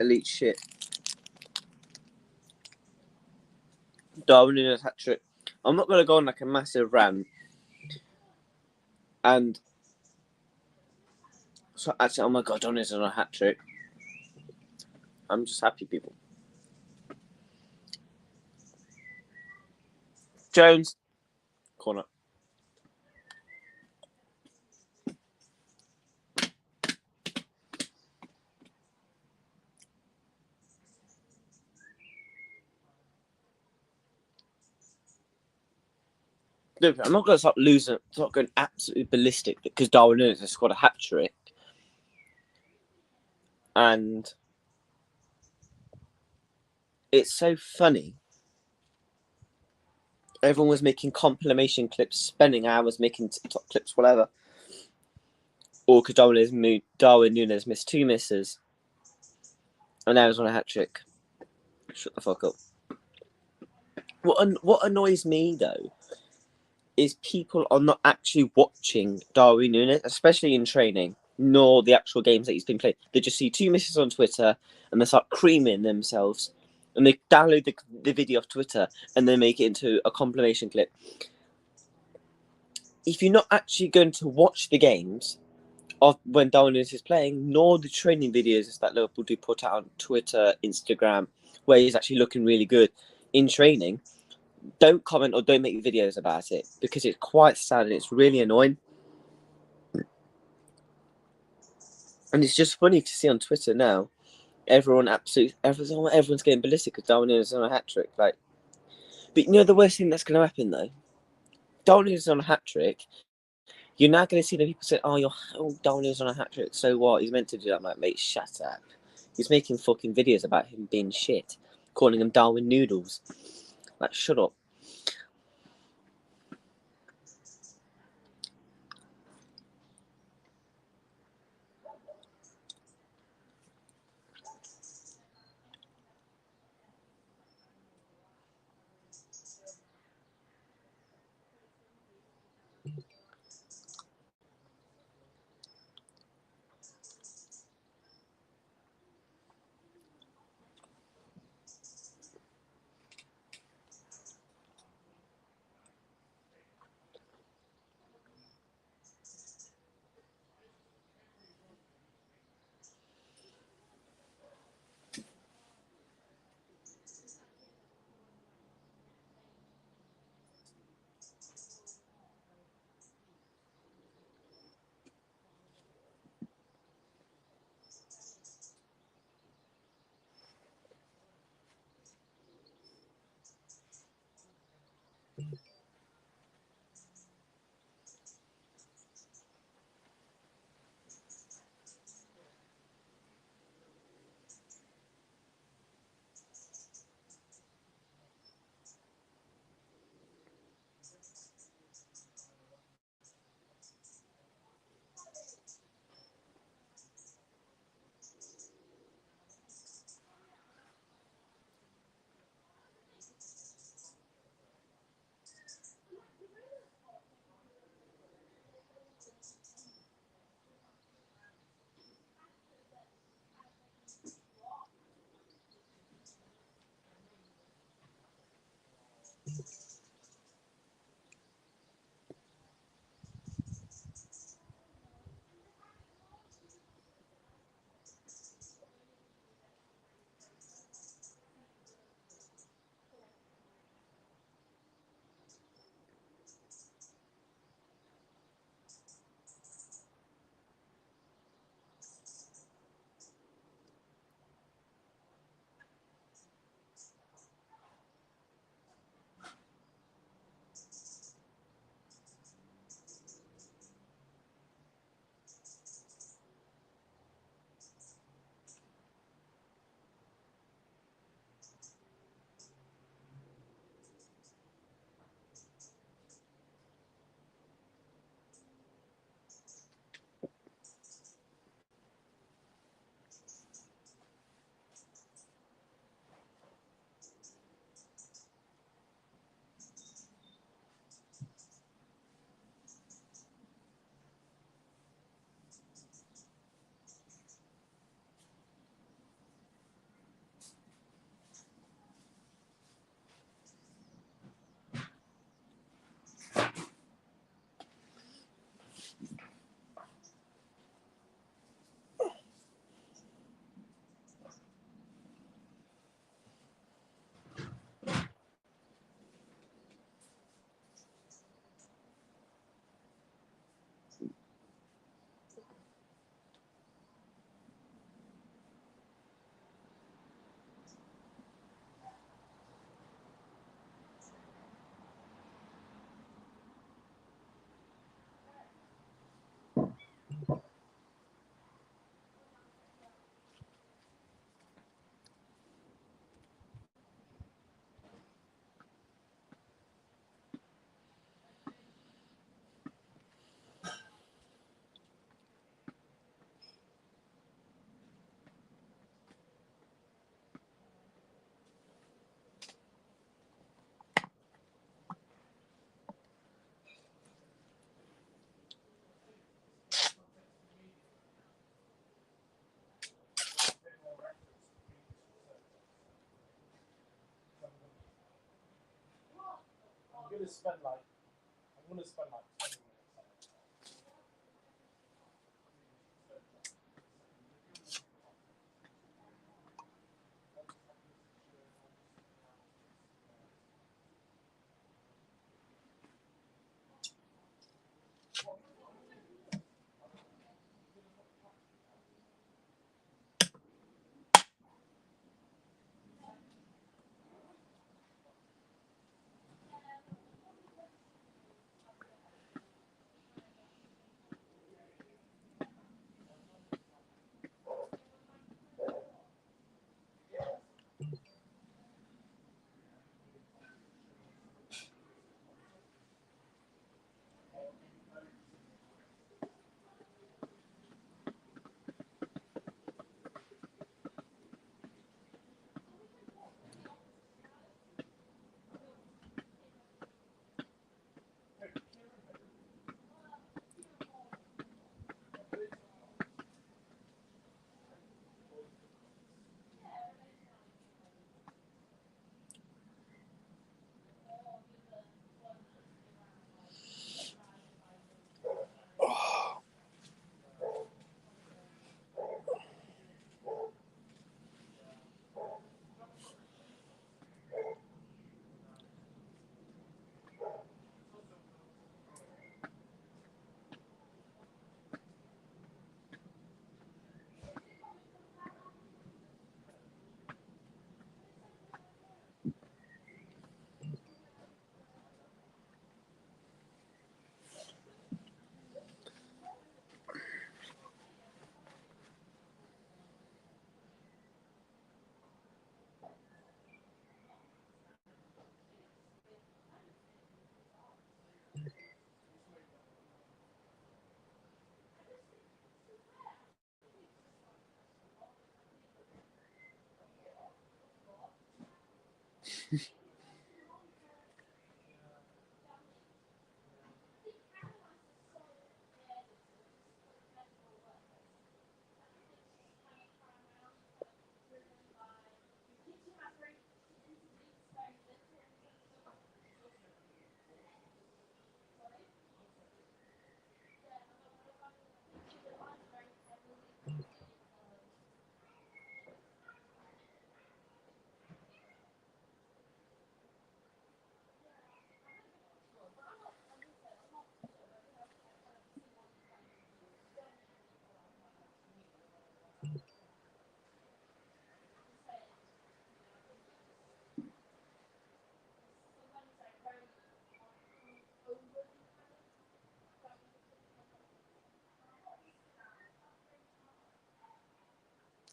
Elite shit. Darwin Núñez hat trick. I'm not going to go on like a massive rant. And so actually, oh my god, Don is on a hat trick. I'm just happy, people. Jones, corner. No, I'm not going to start losing, start going absolutely ballistic because Darwin Núñez has scored a hat trick. And it's so funny. Everyone was making compilation clips, spending hours making TikTok clips, whatever. Or because Darwin Núñez missed 2 misses. And now he's on a hat trick. Shut the fuck up. What annoys me though is people are not actually watching Darwin Núñez, especially in training, nor the actual games that he's been playing. They just see two misses on Twitter and they start creaming themselves, and they download the video off Twitter and then make it into a compilation clip. If you're not actually going to watch the games of when Darwin Núñez is playing, nor the training videos that Liverpool do put out on Twitter, Instagram, where he's actually looking really good in training, don't comment or don't make videos about it, because it's quite sad and it's really annoying. And it's just funny to see on Twitter now, everyone's getting ballistic because Darwin Núñez is on a hat trick. Like, but you know the worst thing that's going to happen though, Darwin Núñez is on a hat trick. You're now going to see the people say, Darwin Núñez is on a hat trick. So what? He's meant to do that. I'm like, mate, shut up. He's making fucking videos about him being shit, calling him Darwin Noodles. Like, shut up.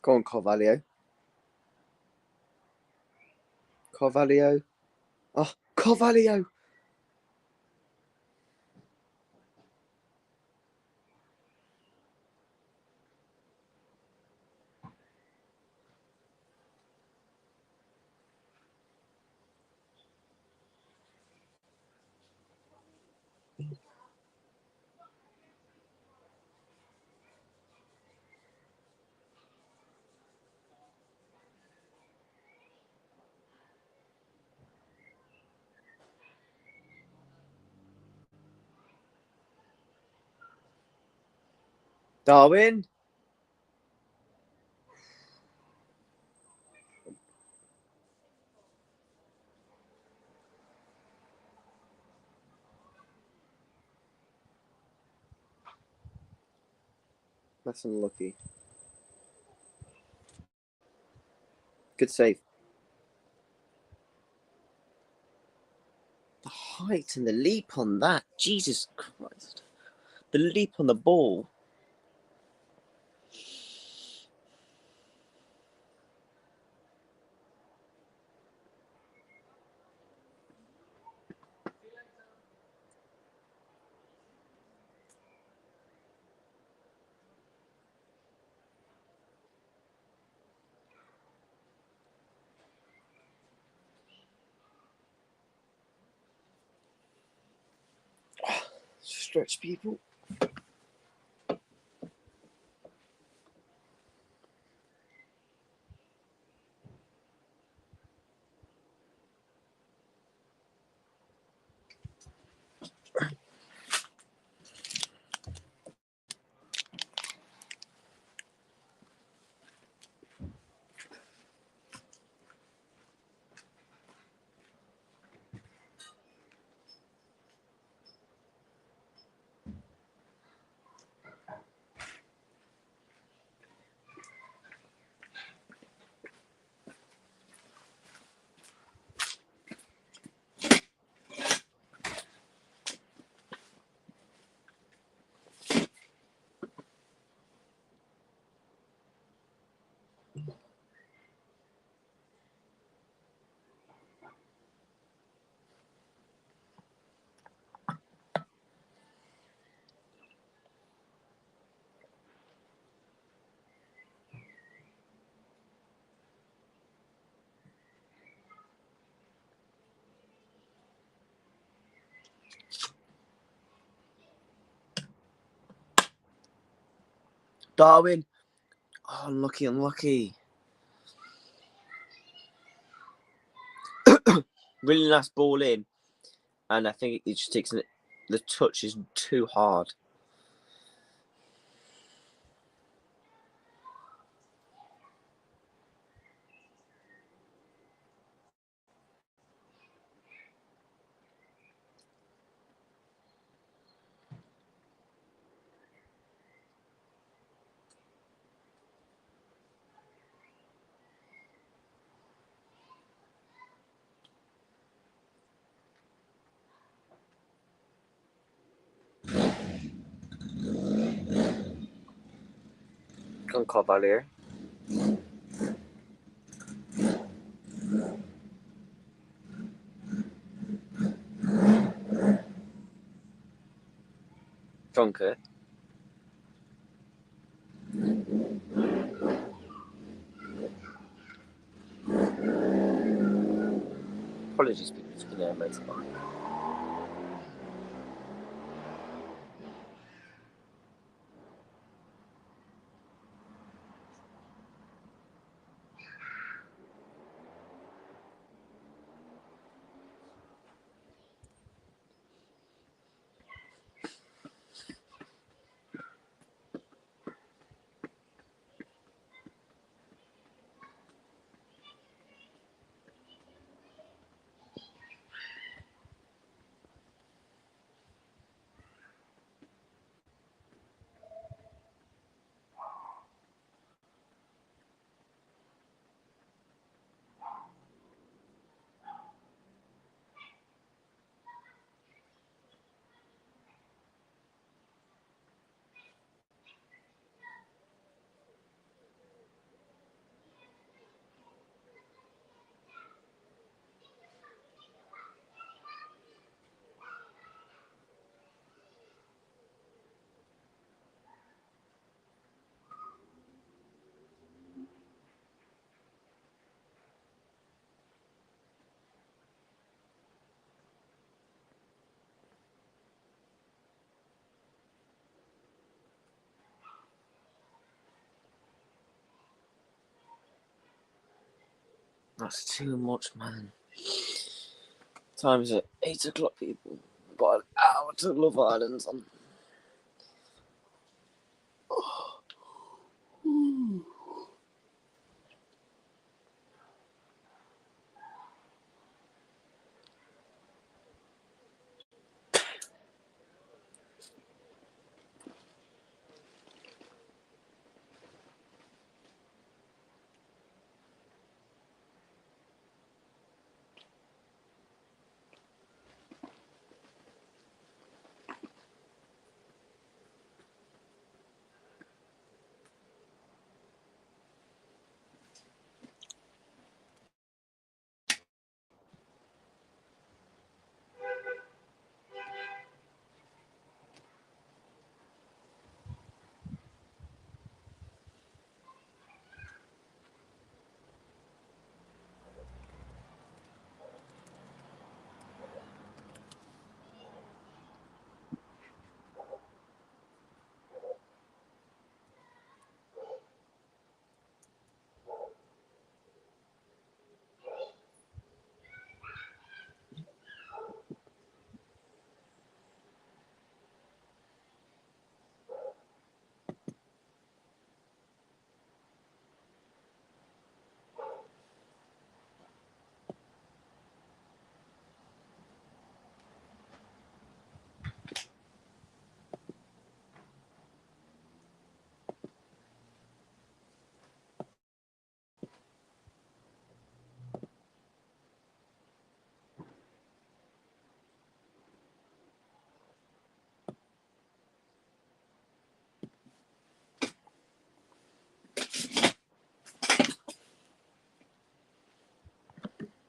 Go on, Carvalho. Carvalho. Oh, Carvalho. Darwin. That's unlucky. Good save. The height and the leap on that. Jesus Christ. The leap on the ball. Stretch people. Darwin. Oh, unlucky, unlucky. Really nice ball in. And I think it just takes the touch is too hard. Come Cavalier. Drunker. Apologies, people. It's been a motorbike. That's too much, man. Time's at 8 o'clock, people. Got an hour to Love Island.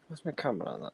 Where's my camera on that?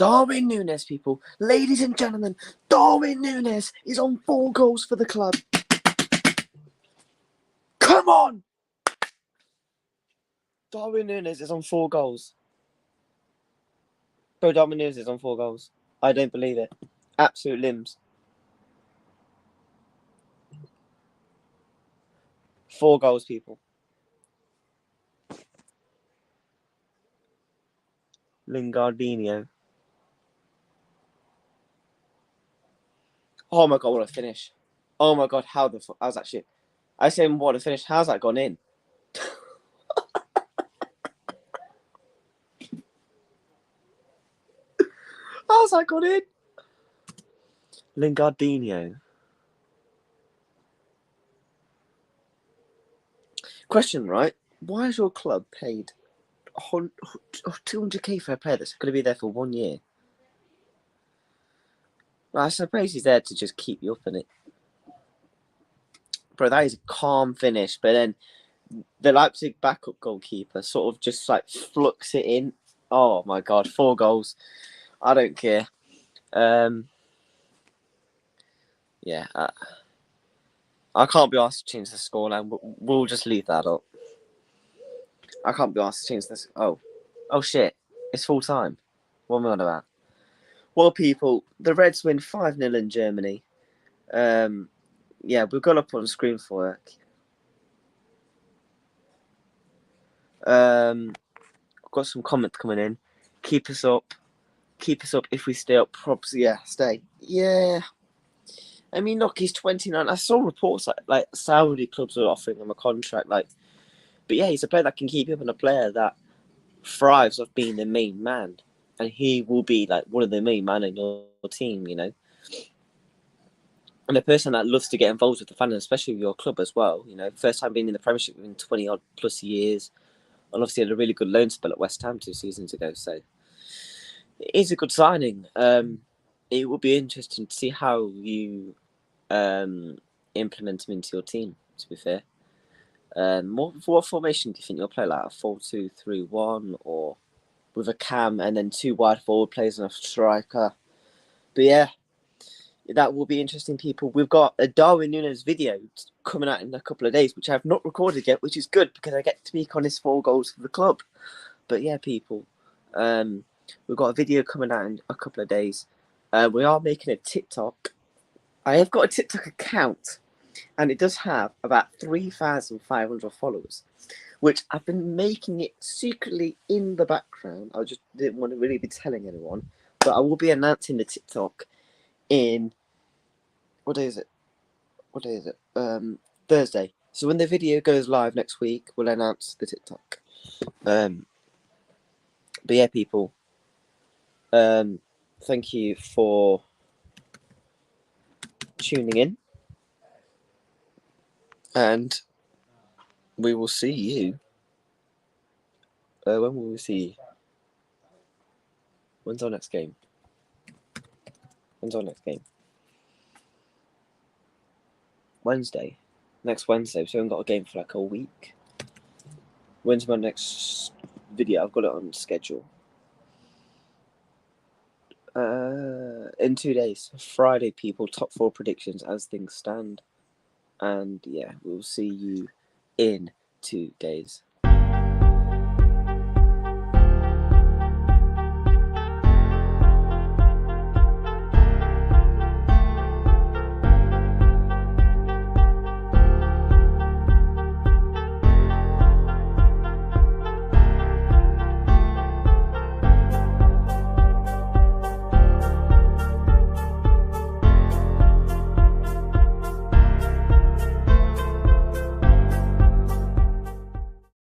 Darwin Núñez, people. Ladies and gentlemen, Darwin Núñez is on 4 goals for the club. Come on! Darwin Núñez is on 4 goals. Bro, Darwin Núñez is on 4 goals. I don't believe it. Absolute limbs. 4 goals, people. Lingardinho. Oh my god, what a finish. Oh my god, how the fuck? I was actually. I say what a finish. How's that gone in? How's that gone in? Lingardinho. Question, right? Why is your club paid 200k for a player that's going to be there for 1 year? Well, I suppose he's there to just keep you up in it. Bro, that is a calm finish. But then the Leipzig backup goalkeeper sort of just like flux it in. Oh my god, 4 goals. I don't care. Yeah, I can't be asked to change the scoreline. We'll just leave that up. I can't be asked to change this. Oh shit! It's full time. What am I on about? Well, people, the Reds win 5-0 in Germany. Yeah, we've got up on screen for it. I've got some comments coming in. Keep us up. Keep us up if we stay up. Probs, yeah, stay. Yeah. I mean, look, he's 29. I saw reports like Saudi clubs are offering him a contract. But yeah, he's a player that can keep you up and a player that thrives off being the main man. And he will be like one of the main men in your team, you know. And a person that loves to get involved with the fans, especially with your club as well. You know, first time being in the Premiership in 20 odd plus years. And obviously had a really good loan spell at West Ham 2 seasons ago. So it is a good signing. It will be interesting to see how you implement him into your team, to be fair. What formation do you think you'll play? Like a 4-2-3-1 or with a cam and then 2 wide forward players and a striker? But yeah, that will be interesting, people. We've got a Darwin Núñez video coming out in a couple of days, which I have not recorded yet, which is good because I get to speak on his 4 goals for the club. But yeah, people, we've got a video coming out in a couple of days. We are making a TikTok. I have got a TikTok account, and it does have about 3,500 followers, which I've been making it secretly in the background. I just didn't want to really be telling anyone, but I will be announcing the TikTok in what day is it? Thursday. So when the video goes live next week, we'll announce the TikTok. But yeah, people. Thank you for tuning in, and we will see you. When will we see you? When's our next game? Wednesday. Next Wednesday. So we haven't got a game for like a week. When's my next video? I've got it on schedule. In 2 days. Friday, people. Top 4 predictions as things stand. And yeah, we'll see you in 2 days.